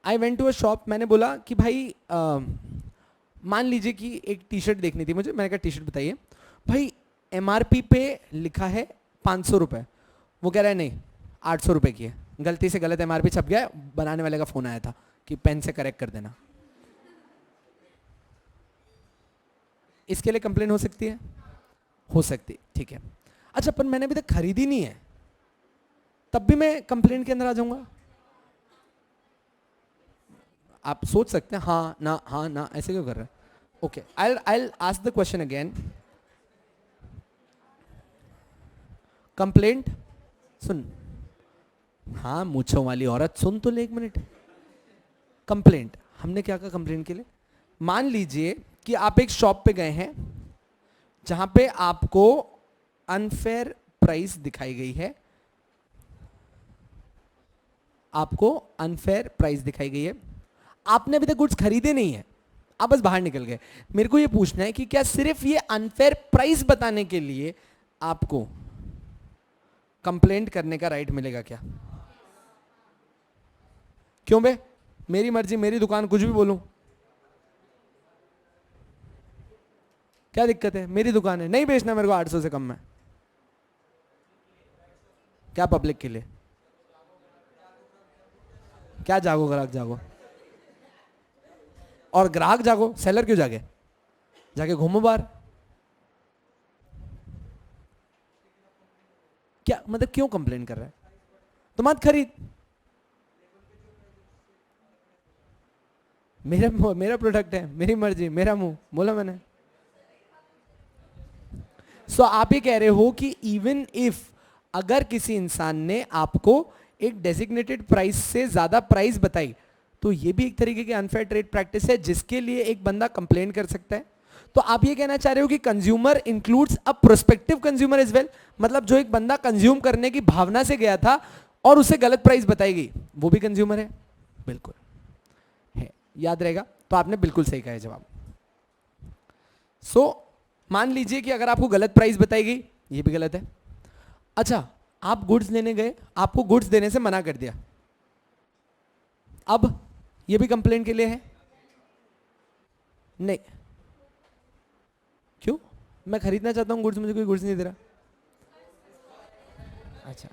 I went to a shop, मैंने बोला कि भाई मान लीजिए कि एक टी शर्ट देखनी थी मुझे. मैंने कहा टी शर्ट बताइए. भाई एमआरपी पे लिखा है 500 रुपये. वो कह रहा है नहीं 800 रुपये की है. गलती से गलत एमआरपी छप गया. बनाने वाले का फ़ोन आया था कि पेन से करेक्ट कर देना. इसके लिए कंप्लेन हो सकती है? हो सकती. ठीक है. अच्छा, पर मैंने अभी तक खरीदी नहीं है, तब भी मैं कंप्लेंट के अंदर आ जाऊंगा? आप सोच सकते हैं हाँ ना ऐसे क्यों कर रहे हैं. Okay, I ask the question again. Complaint सुन. हाँ, मूंछों वाली औरत सुन तो ले एक मिनट. कंप्लेंट, हमने क्या कहा कंप्लेंट के लिए? मान लीजिए कि आप एक शॉप पे गए हैं जहां पे आपको अनफेयर प्राइस दिखाई गई है. आपको अनफेयर प्राइस दिखाई गई है. आपने अभी तक गुड्स खरीदे नहीं है, आप बस बाहर निकल गए. मेरे को ये पूछना है कि क्या सिर्फ ये अनफेयर प्राइस बताने के लिए आपको कंप्लेंट करने का राइट मिलेगा क्या? क्यों बे? मेरी मर्जी, मेरी दुकान, कुछ भी बोलूं, क्या दिक्कत है? मेरी दुकान है, नहीं बेचना मेरे को 800 से कम में. क्या पब्लिक के लिए? क्या जागो ग्राहक जागो? और ग्राहक जागो, सेलर क्यों जागे? जाके घूमो बाहर. क्या मतलब, क्यों कंप्लेन कर रहा है? तो मत खरीद. मेरा प्रोडक्ट है, मेरी मर्जी, मेरा मुंह, बोला मैंने. सो आप ये कह रहे हो कि इवन इफ, अगर किसी इंसान ने आपको एक डेजिग्नेटेड प्राइस से ज्यादा प्राइस बताई, तो ये भी एक तरीके की अनफेयर ट्रेड प्रैक्टिस है जिसके लिए एक बंदा कंप्लेन कर सकता है. तो आप ये कहना चाह रहे हो कि consumer includes a prospective consumer as well. मतलब जो एक बंदा कंज्यूम करने की भावना से गया था और उसे गलत प्राइस बताई गई, वो भी कंज्यूमर है? बिल्कुल है, याद रहेगा. तो आपने बिल्कुल सही कहा है जवाब. सो मान लीजिए कि अगर आपको गलत प्राइस बताई गई, ये भी गलत है. अच्छा, आप गुड्स लेने गए, आपको गुड्स देने से मना कर दिया, अब ये भी कंप्लेंट के लिए है? नहीं. क्यों? मैं खरीदना चाहता हूं गुड्स, मुझे कोई गुड्स नहीं दे रहा. अच्छा,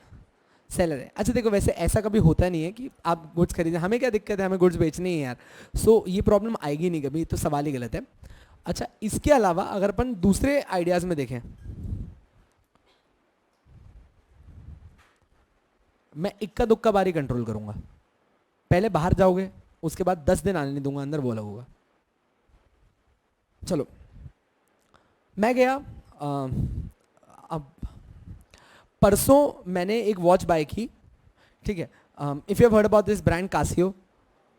सेलर है. अच्छा देखो, वैसे ऐसा कभी होता नहीं है कि आप गुड्स खरीदें, हमें क्या दिक्कत है, हमें गुड्स बेचनी है यार. सो ये प्रॉब्लम आएगी नहीं कभी, तो सवाल ही गलत है. अच्छा, इसके अलावा अगर अपन दूसरे आइडियाज में देखें, मैं इक्का दुक्का बारी कंट्रोल करूंगा, पहले बाहर जाओगे, उसके बाद 10 दिन आने नहीं दूंगा अंदर, वो अलग होगा। चलो, मैं गया, अब परसों मैंने एक वॉच बाय की, ठीक है। If you have heard about this brand Casio,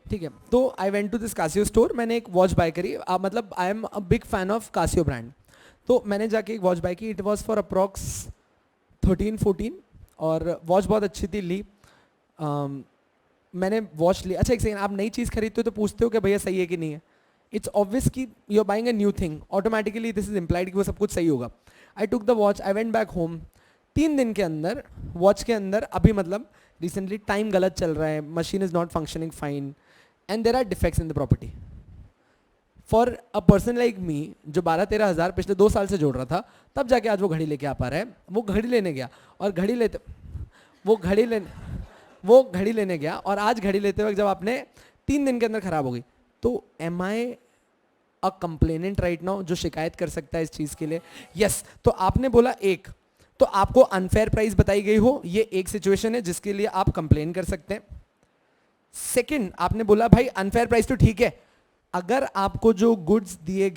ठीक है, तो I went to this Casio store, मैंने एक वॉच बाय करी, मतलब I am a big fan of Casio brand, तो मैंने जाके एक वॉच बाय की, इट वॉज फॉर अप्रॉक्स 13-14, और वॉच बहुत अच्छी थी, ली। मैंने वॉच ली। अच्छा एक सेकंड, आप नई चीज़ खरीदते हो तो पूछते हो कि भैया सही है कि नहीं है? इट्स ऑब्वियस कि you are buying a new thing, automatically this is implied कि वो सब कुछ सही होगा। I took the watch, I went back home, 3 दिन के अंदर वॉच के अंदर अभी मतलब रिसेंटली टाइम गलत चल रहा है, machine is not functioning fine, and there are defects in the property. For a person like me जो 12-13 हज़ार पिछले 2 साल से जोड़ रहा था, तब जाके आज वो घड़ी लेके आ पा रहा है। वो घड़ी लेने गया और घड़ी लेते वो घड़ी लेने गया, और आज घड़ी लेते वक्त जब आपने 3 दिन के अंदर खराब हो गई, तो एम आई अ कंप्लेनेंट राइट नाउ जो शिकायत कर सकता है इस चीज के लिए? यस। तो आपने बोला एक, तो आपको अनफेयर प्राइस बताई गई हो, ये एक सिचुएशन है जिसके लिए आप कंप्लेन कर सकते हैं। सेकंड, आपने बोला भाई अनफेयर प्राइस तो ठीक है, अगर आपको जो गुड्स दिए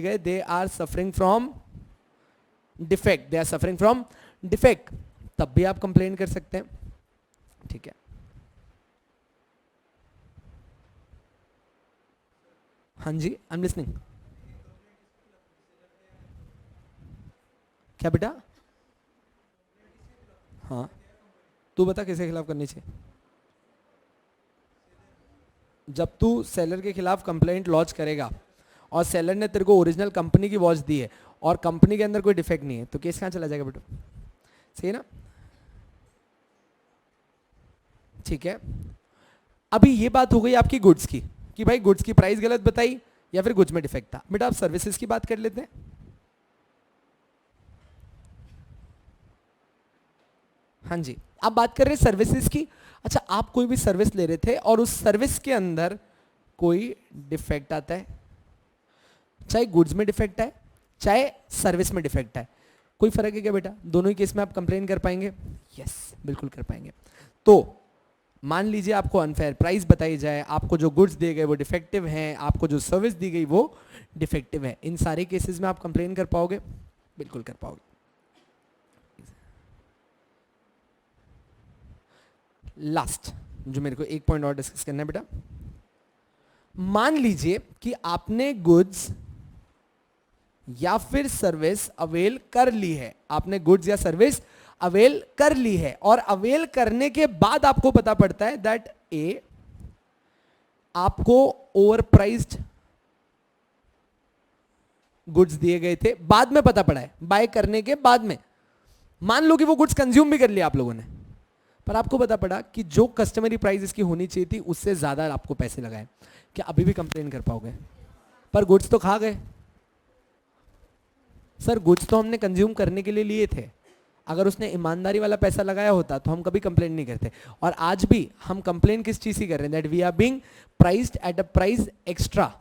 गए, they are suffering from defect, तब भी आप कंप्लेन कर सकते हैं, ठीक है। हाँ जी, आई एम लिसनिंग। क्या बेटा? हाँ, तू बता किसके खिलाफ करनी चाहिए? जब तू सेलर के खिलाफ कंप्लेंट लॉन्च करेगा और सेलर ने तेरे को ओरिजिनल कंपनी की वॉच दी है और कंपनी के अंदर कोई डिफेक्ट नहीं है, तो केस कहाँ चला जाएगा बेटा? सही है ना? ठीक है। अभी ये बात हो गई आपकी गुड्स की, कि भाई गुड्स की प्राइस गलत बताई या फिर गुड्स में डिफेक्ट था। बेटा आप सर्विसेज की बात कर लेते हैं। हाँ जी, आप बात कर रहे हैं सर्विसेज की। अच्छा, आप कोई भी सर्विस ले रहे थे और उस सर्विस के अंदर कोई डिफेक्ट आता है, चाहे गुड्स में डिफेक्ट है चाहे सर्विस में डिफेक्ट है, कोई फर्क है क्या बेटा? दोनों ही केस में आप कंप्लेन कर पाएंगे? यस, बिल्कुल कर पाएंगे। तो मान लीजिए आपको अनफेयर प्राइस बताई जाए, आपको जो गुड्स दिए गए वो डिफेक्टिव हैं, आपको जो सर्विस दी गई वो डिफेक्टिव है, इन सारे केसेस में आप कंप्लेन कर पाओगे? बिल्कुल कर पाओगे। लास्ट जो मेरे को एक पॉइंट और डिस्कस करना है बेटा, मान लीजिए कि आपने गुड्स या फिर सर्विस अवेल कर ली है, आपने गुड्स या सर्विस अवेल कर ली है, और अवेल करने के बाद आपको पता पड़ता है दैट ए आपको ओवर प्राइस्ड गुड्स दिए गए थे, बाद में पता पड़ा है, बाय करने के बाद में। मान लो कि वो गुड्स कंज्यूम भी कर लिया आप लोगों ने, पर आपको पता पड़ा कि जो कस्टमरी प्राइस इसकी होनी चाहिए थी उससे ज्यादा आपको पैसे लगाए, क्या अभी भी कंप्लेन कर पाओगे? पर गुड्स तो खा गए सर, गुड्स तो हमने कंज्यूम करने के लिए लिए थे, अगर उसने ईमानदारी वाला पैसा लगाया होता तो हम कभी कंप्लेन नहीं करते। और आज भी हम कंप्लेन किस चीज की कर रहे हैं? That we are being priced at a price extra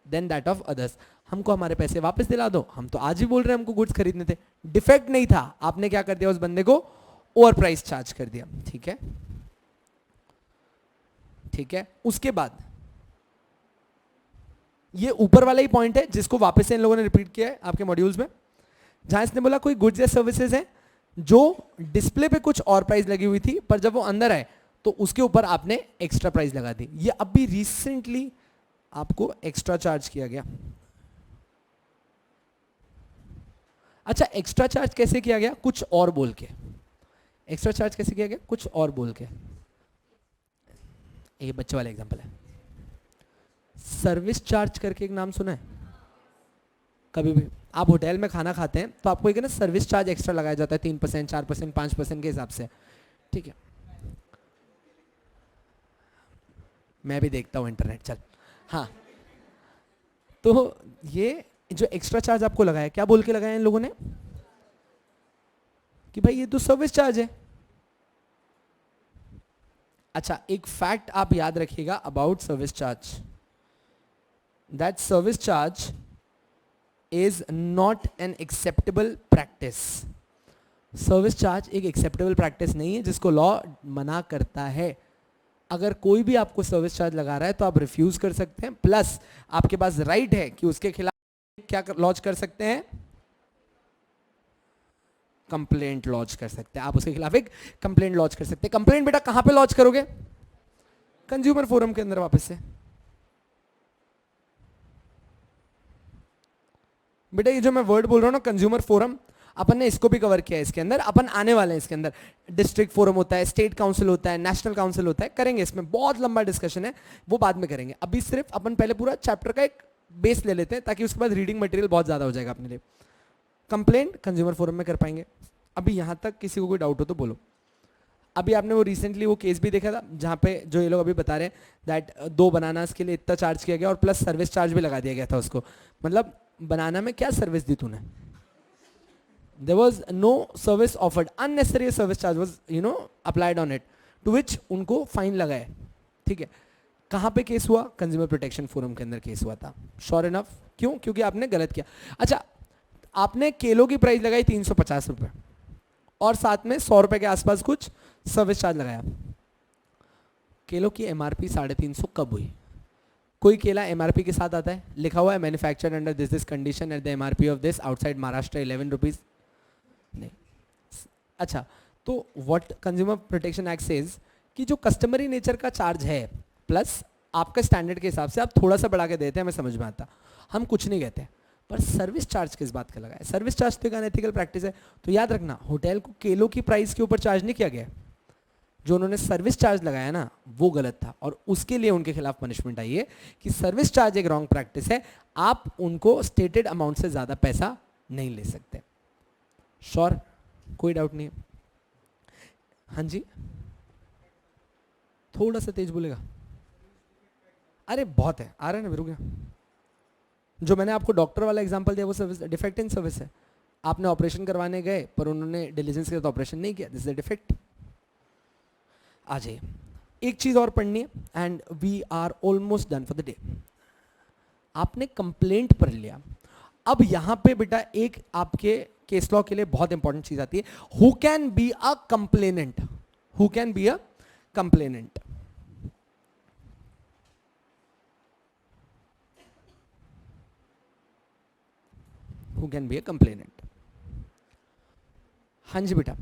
than that of others. हमको हमारे पैसे वापस दिला दो। हम तो आज भी बोल रहे हैं हमको गुड्स खरीदने थे, डिफेक्ट नहीं था, आपने क्या कर दिया, उस बंदे को ओवर प्राइस चार्ज कर दिया। ठीक है, ठीक है। उसके बाद ये ऊपर वाला ही पॉइंट है जिसको वापस से इन लोगों ने रिपीट किया है आपके मॉड्यूल्स में, जहां इसने बोला कोई गुड्स या सर्विसेज हैं जो डिस्प्ले पे कुछ और प्राइस लगी हुई थी, पर जब वो अंदर आए तो उसके ऊपर आपने एक्स्ट्रा प्राइस लगा दी। ये अभी रिसेंटली आपको एक्स्ट्रा चार्ज किया गया। अच्छा, एक्स्ट्रा चार्ज कैसे किया गया? कुछ और बोल के। एक्स्ट्रा चार्ज कैसे किया गया? कुछ और बोल के। ये बच्चे वाला एग्जांपल है। सर्विस चार्ज करके एक नाम सुना है? कभी भी आप होटल में खाना खाते हैं तो आपको एक ना सर्विस चार्ज एक्स्ट्रा लगाया जाता है, 3%, 4%, 5% के हिसाब से। ठीक है, मैं भी देखता हूँ इंटरनेट, चल। हाँ, तो ये जो एक्स्ट्रा चार्ज आपको लगाया, क्या बोल के लगाया इन लोगों ने? कि भाई ये तो सर्विस चार्ज है। अच्छा, एक फैक्ट आप याद रखिएगा about service charge. That service charge is not an acceptable practice. Service charge एक एक्सेप्टेबल प्रैक्टिस नहीं है जिसको लॉ मना करता है. अगर कोई भी आपको सर्विस चार्ज लगा रहा है तो आप रिफ्यूज कर सकते हैं, प्लस आपके पास राइट है कि उसके खिलाफ क्या लॉन्च कर सकते हैं, कंप्लेंट लॉन्च कर सकते हैं. आप उसके खिलाफ एक कंप्लेंट लॉन्च कर सकते हैं. कंप्लेंट बेटा कहां पे लॉन्च करोगे? कंज्यूमर फोरम के अंदर. वापस से बेटा ये जो मैं वर्ड बोल रहा हूं ना कंज्यूमर फोरम, अपन ने इसको भी कवर किया है इसके अंदर. अपन आने वाले हैं इसके अंदर. डिस्ट्रिक्ट फोरम होता है, स्टेट काउंसिल होता है, नेशनल काउंसिल होता है. करेंगे इसमें बहुत लंबा डिस्कशन है, वो बाद में करेंगे. अभी सिर्फ अपन पहले पूरा चैप्टर का एक बेस ले लेते हैं ताकि उसके बाद रीडिंग मटेरियल बहुत ज्यादा हो जाएगा अपने लिए. कंप्लेंट कंज्यूमर फोरम में कर पाएंगे. अभी यहां तक किसी को कोई डाउट हो तो बोलो. अभी आपने वो रिसेंटली वो केस भी देखा था जहां पे जो ये लोग अभी बता रहे हैं दैट 2 बनानास के लिए इतना चार्ज किया गया और प्लस सर्विस चार्ज भी लगा दिया गया था उसको. मतलब बनाना में क्या सर्विस दी तूने? There was no service offered. Unnecessary service charge was applied on it, to which उनको फाइन लगा है. ठीक है. कहाँ पे केस हुआ? कंज्यूमर प्रोटेक्शन फोरम के अंदर केस हुआ था. Sure enough. क्यों? क्योंकि आपने गलत किया. अच्छा, आपने केलों की प्राइस लगाई 350 रुपये और साथ में 100 रुपये के आसपास कुछ सर्विस चार्ज लगाया. केलों की एमआरपी 350 कब हुई? कोई केला एमआरपी के साथ आता है? लिखा हुआ है manufactured under this condition at the MRP of this outside Maharashtra 11 rupees. नहीं. अच्छा, तो what consumer protection act says कि जो कस्टमरी नेचर का चार्ज है प्लस आपका स्टैंडर्ड के हिसाब से आप थोड़ा सा बढ़ा के देते हैं, हमें समझ में आता, हम कुछ नहीं कहते. पर सर्विस चार्ज किस बात का लगा है? सर्विस चार्ज तो एक अनएथिकल प्रैक्टिस है. तो याद रखना, होटल को केलों की प्राइस के ऊपर चार्ज नहीं किया गया. जो उन्होंने सर्विस चार्ज लगाया ना वो गलत था और उसके लिए उनके खिलाफ पनिशमेंट आई है कि सर्विस चार्ज एक रॉन्ग प्रैक्टिस है. आप उनको स्टेटेड अमाउंट से ज्यादा पैसा नहीं ले सकते. श्योर? कोई डाउट नहीं है? हाँ जी, थोड़ा सा तेज बोलेगा. अरे बहुत है, आ रहा है ना, रुक गया. जो मैंने आपको डॉक्टर वाला एग्जांपल दिया वो सर्विस डिफेक्ट इन सर्विस है. आपने ऑपरेशन करवाने गए पर उन्होंने डिलीजेंस के साथ ऑपरेशन नहीं किया, दिस इज अ डिफेक्ट. आ जाइए, एक चीज और पढ़नी है and we are almost done for the day. आपने कंप्लेंट पढ़ लिया. अब यहां पे बेटा एक आपके केस लॉ के लिए बहुत इंपॉर्टेंट चीज आती है. Who can be a complainant? Who can be a complainant? Who can be a complainant? हाँ जी बेटा,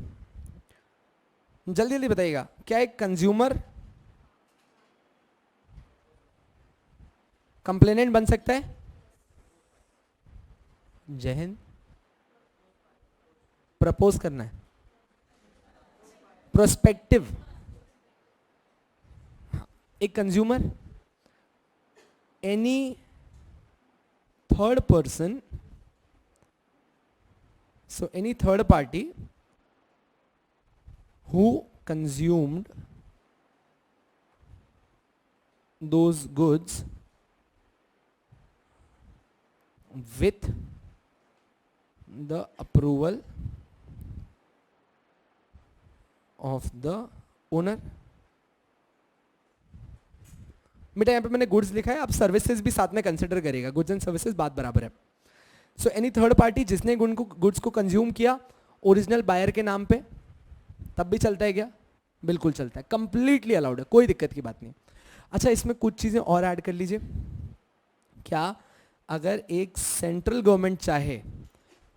जल्दी जल्दी बताइएगा. क्या एक कंज्यूमर कंप्लेनेंट बन सकता है? जय हिंद. प्रपोज करना है, प्रोस्पेक्टिव. एक consumer, any third person, so any third party who consumed those goods with the approval of the owner. बेटा यहाँ पे मैंने गुड्स लिखा है, आप सर्विसेज भी साथ में कंसिडर करिएगा. गुड्स एंड सर्विसेज बात बराबर है. सो एनी थर्ड पार्टी जिसने गुड्स को कंज्यूम किया ओरिजिनल बायर के नाम पे, तब भी चलता है क्या? बिल्कुल चलता है, कंप्लीटली अलाउड है, कोई दिक्कत की बात नहीं. अच्छा, इसमें कुछ चीजें और ऐड कर लीजिए. क्या अगर एक सेंट्रल गवर्नमेंट चाहे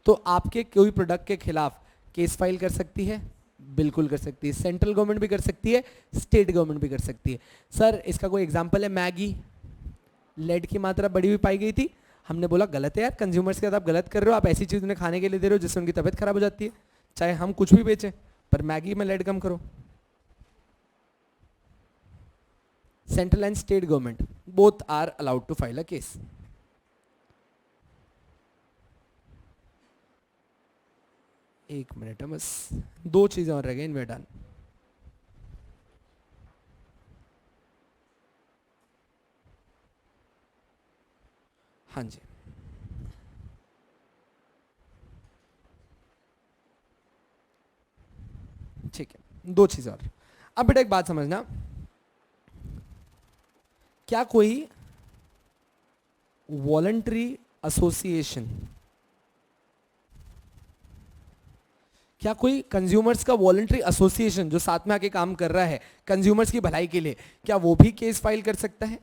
तो आपके कोई प्रोडक्ट के खिलाफ केस फाइल कर सकती है? बिल्कुल कर सकती है. सेंट्रल गवर्नमेंट भी कर सकती है, स्टेट गवर्नमेंट भी कर सकती है. सर इसका कोई एग्जांपल है? मैगी, लेड की मात्रा बढ़ी हुई पाई गई थी. हमने बोला गलत है यार, कंज्यूमर्स के साथ आप गलत कर रहे हो. आप ऐसी चीज उन्हें खाने के लिए दे रहे हो जिससे उनकी तबीयत खराब हो जाती है. चाहे हम कुछ भी बेचें, पर मैगी में लेड कम करो. Central and state government both are allowed to file a case. एक मिनट है बस, 2 चीजें और रह गई, इनमें डन. हाँ जी, ठीक है. 2 चीजें और. अब बेटा एक बात समझना, क्या कोई वॉलंटरी एसोसिएशन, क्या कोई कंज्यूमर्स का वॉलंटरी एसोसिएशन जो साथ में आके काम कर रहा है कंज्यूमर्स की भलाई के लिए, क्या वो भी केस फाइल कर सकता है?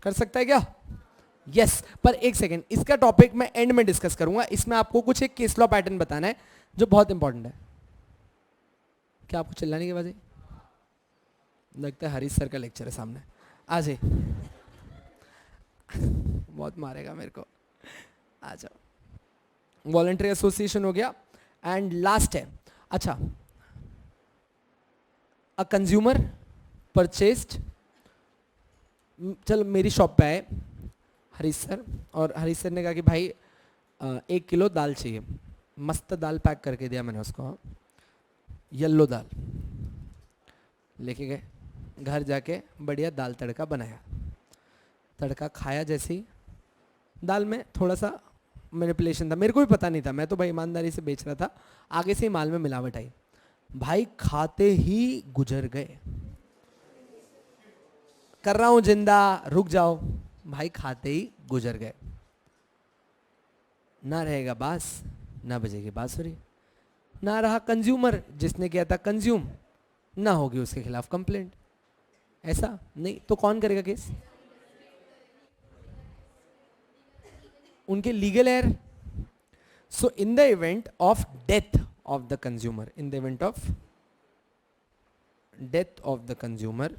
कर सकता है क्या? यस पर एक सेकेंड, इसका टॉपिक मैं एंड में डिस्कस करूंगा। इसमें आपको कुछ एक केस लॉ पैटर्न बताना है जो बहुत इंपॉर्टेंट है। क्या आपको चिल्लाने की आवाज है? लगता है हरीश सर का लेक्चर है सामने। आ जाइए, बहुत मारेगा मेरे को। आ जाओ। वॉलंटरी एसोसिएशन हो गया एंड लास्ट है, अच्छा, अ कंज्यूमर परचेस्ड, चलो मेरी शॉप पे आए हरीश सर, और हरीश सर ने कहा कि भाई 1 किलो दाल चाहिए। मस्त दाल पैक करके दिया मैंने उसको, येलो दाल लेके गए, घर जाके बढ़िया दाल तड़का बनाया। तड़का खाया जैसे ही, दाल में थोड़ा सा मैनिपुलेशन था, मेरे को भी पता नहीं था, मैं तो भाई ईमानदारी से बेच रहा था, आगे से ही माल में मिलावट आई। भाई खाते ही गुजर गए। कर रहा हूं जिंदा, रुक जाओ। भाई खाते ही गुजर गए। ना रहेगा बास, ना बजेगी बांसुरी। ना रहा कंज्यूमर जिसने किया था कंज्यूम, ना होगी उसके खिलाफ कंप्लेंट। ऐसा नहीं तो कौन करेगा केस? उनके legal air. So in the event of death of the consumer, in the event of death of the consumer,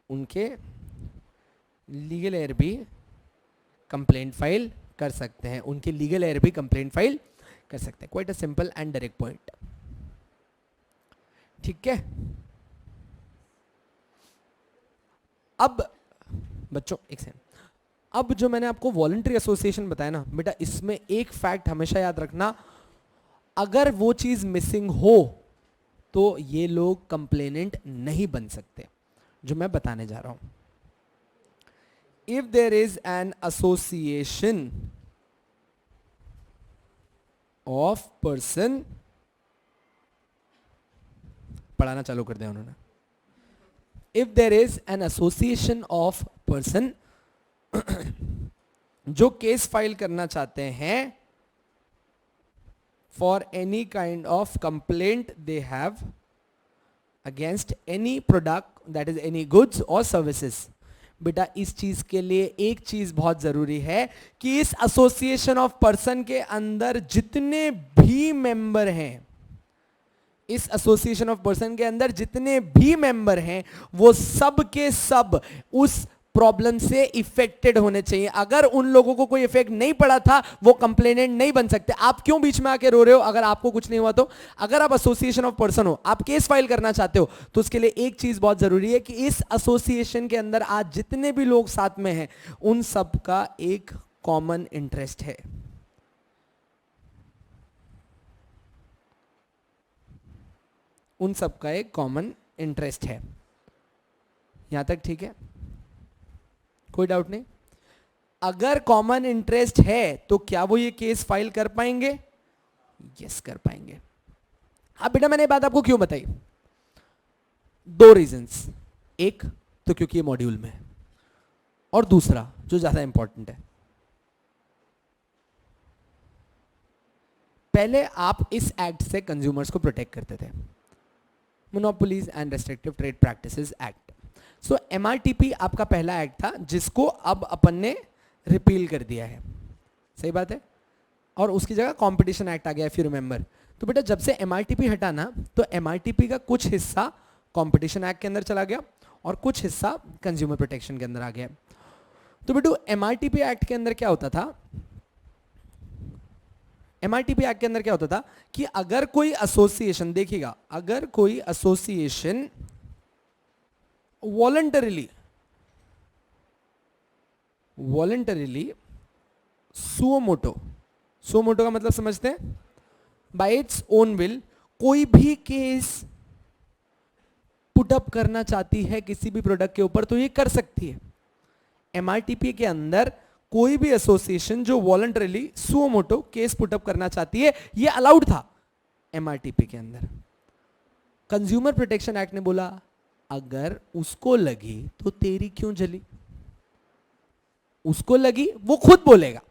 उनके लीगल एयर भी कंप्लेंट फाइल कर सकते हैं। उनके लीगल एयर भी कंप्लेंट फाइल कर सकते हैं। Quite a simple and direct point. ठीक है, अब बच्चों एक सेकंड, अब जो मैंने आपको वॉलंटरी एसोसिएशन बताया ना बेटा, इसमें एक फैक्ट हमेशा याद रखना, अगर वो चीज मिसिंग हो तो ये लोग कंप्लेनेंट नहीं बन सकते, जो मैं बताने जा रहा हूं। If there is an association of person, पढ़ाना चालू कर दिया उन्होंने। If there is an association of person जो केस फाइल करना चाहते हैं for any kind of complaint they have against any product that is any goods और सर्विसेज। बेटा इस चीज के लिए एक चीज बहुत जरूरी है कि इस एसोसिएशन ऑफ पर्सन के अंदर जितने भी मेंबर हैं, इस एसोसिएशन ऑफ पर्सन के अंदर जितने भी मेंबर हैं वो सब के सब उस प्रॉब्लम से इफेक्टेड होने चाहिए। अगर उन लोगों को कोई इफेक्ट नहीं पड़ा था वो कंप्लेनेंट नहीं बन सकते। आप क्यों बीच में आके रो रहे हो अगर आपको कुछ नहीं हुआ तो? अगर आप एसोसिएशन ऑफ पर्सन हो, आप केस फाइल करना चाहते हो, तो उसके लिए एक चीज बहुत जरूरी है कि इस एसोसिएशन के अंदर आज जितने भी लोग साथ में हैं उन सब का एक कॉमन इंटरेस्ट है। उन सब का एक कॉमन इंटरेस्ट है। यहां तक ठीक है? कोई डाउट नहीं? अगर कॉमन इंटरेस्ट है तो क्या वो ये केस फाइल कर पाएंगे? यस कर पाएंगे। अब बेटा मैंने बात आपको क्यों बताई? 2 रीजंस। एक तो क्योंकि ये मॉड्यूल में है, और दूसरा जो ज्यादा इंपॉर्टेंट है, पहले आप इस एक्ट से कंज्यूमर्स को प्रोटेक्ट करते थे, monopolies and restrictive trade practices act. So MRTP आपका पहला एक्ट था जिसको अब अपन ने रिपील कर दिया है, सही बात है, और उसकी जगह कंपटीशन एक्ट आ गया इफ यू रिमेंबर। तो बेटा जब से एमआरटीपी हटा ना, तो एमआरटीपी का कुछ हिस्सा कंपटीशन एक्ट के अंदर चला गया और कुछ हिस्सा कंज्यूमर प्रोटेक्शन के अंदर आ गया। तो बेटू एमआरटीपी एक्ट के अंदर क्या होता था? एमआरटीपी एक्ट के अंदर क्या होता था कि अगर कोई एसोसिएशन, देखिएगा, अगर कोई एसोसिएशन वॉलंटरीली सुओमोटो का मतलब समझते हैं? बाय इट्स ओन विल कोई भी केस पुट अप करना चाहती है किसी भी प्रोडक्ट के ऊपर तो ये कर सकती है। एमआरटीपी के अंदर कोई भी एसोसिएशन जो voluntarily suo motu case put up करना चाहती है, ये अलाउड था एमआरटीपी के अंदर। कंज्यूमर प्रोटेक्शन एक्ट ने बोला अगर उसको लगी तो तेरी क्यों जली, उसको लगी वो खुद बोलेगा,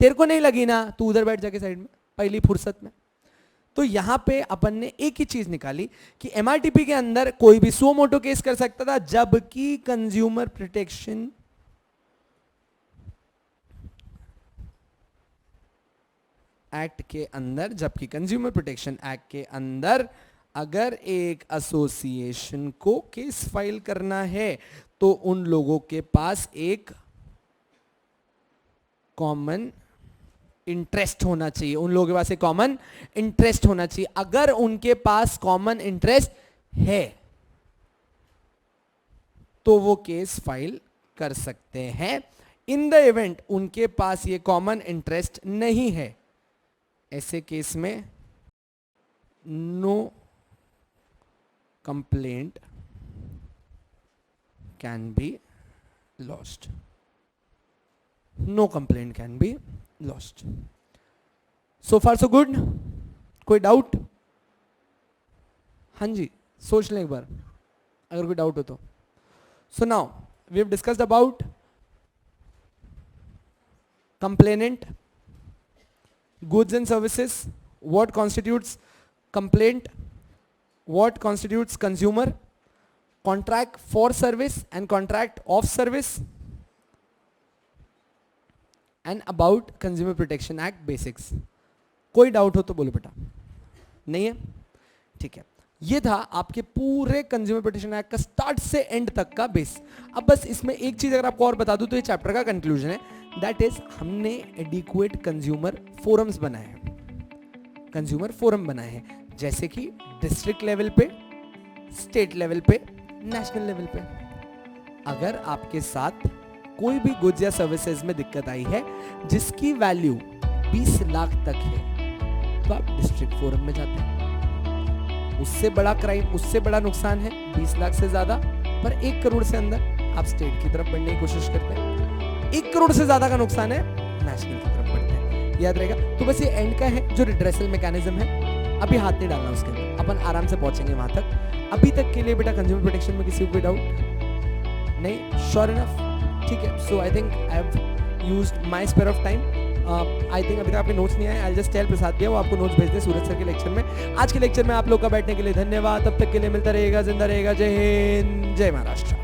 तेरे को नहीं लगी ना तू उधर बैठ जाके साइड में पहली फुर्सत में। तो यहां पे अपन ने एक ही चीज निकाली कि एमआरटीपी के अंदर कोई भी सो मोटो केस कर सकता था, जबकि कंज्यूमर प्रोटेक्शन एक्ट के अंदर, जबकि कंज्यूमर प्रोटेक्शन एक्ट के अंदर अगर एक एसोसिएशन को केस फाइल करना है तो उन लोगों के पास एक कॉमन इंटरेस्ट होना चाहिए, उन लोगों के पास एक कॉमन इंटरेस्ट होना चाहिए। अगर उनके पास कॉमन इंटरेस्ट है तो वो केस फाइल कर सकते हैं। इन द इवेंट उनके पास ये कॉमन इंटरेस्ट नहीं है, ऐसे केस में no complaint can be lost, no complaint can be lost. So far so good, कोई डाउट? हाँ जी, सोच लें एक बार अगर कोई डाउट हो तो। So now we have discussed about complainant, goods and services, what constitutes complaint, what constitutes consumer, contract for service and contract of service, and about consumer protection act basics। कोई डाउट हो तो बोलो बेटा, नहीं है? ठीक है, ये था आपके पूरे कंज्यूमर प्रोटेक्शन एक्ट का स्टार्ट से एंड तक का बेस। अब बस इसमें एक चीज अगर आपको और बता दूं तो ये चैप्टर का कंक्लूजन है, दैट इज हमने एडिक्वेट कंज्यूमर फोरम्स बनाए हैं, कंज्यूमर फोरम बनाए हैं, जैसे कि डिस्ट्रिक्ट लेवल पे, स्टेट लेवल पे, नेशनल लेवल पे। अगर आपके साथ कोई भी गुड्स या सर्विसेज में दिक्कत आई है जिसकी वैल्यू 20 लाख तक है तो आप डिस्ट्रिक्ट फोरम में जाते हैं। उससे बड़ा क्राइम, उससे बड़ा नुकसान है 20 लाख से ज्यादा, पर 1 करोड़ से अंदर आप स्टेट की तरफ बढ़ने की कोशिश करते हैं। 1 करोड़ से ज्यादा का नुकसान है नेशनल की तरफ बढ़ते हैं, याद रहेगा। तो बस ये एंड का है जो रिड्रेसल मैकेनिज्म है, अभी हाथ नहीं डालना उसके अंदर, अपन आराम से पहुंचेंगे वहां तक। अभी तक के लिए बेटा कंज्यूमर प्रोटेक्शन में किसी को कोई डाउट नहीं? Sure enough? ठीक है, so I think I have used my spare of time. I think अभी तक आपके नोट्स नहीं आए, आई जस्ट टेल प्रसाद दिया, वो आपको नोट्स भेज दे सूरज सर के लेक्चर में। आज के लेक्चर में आप लोग का बैठने के लिए धन्यवाद, तब तक के लिए मिलता रहेगा, जिंदा रहेगा। जय हिंद, जय महाराष्ट्र।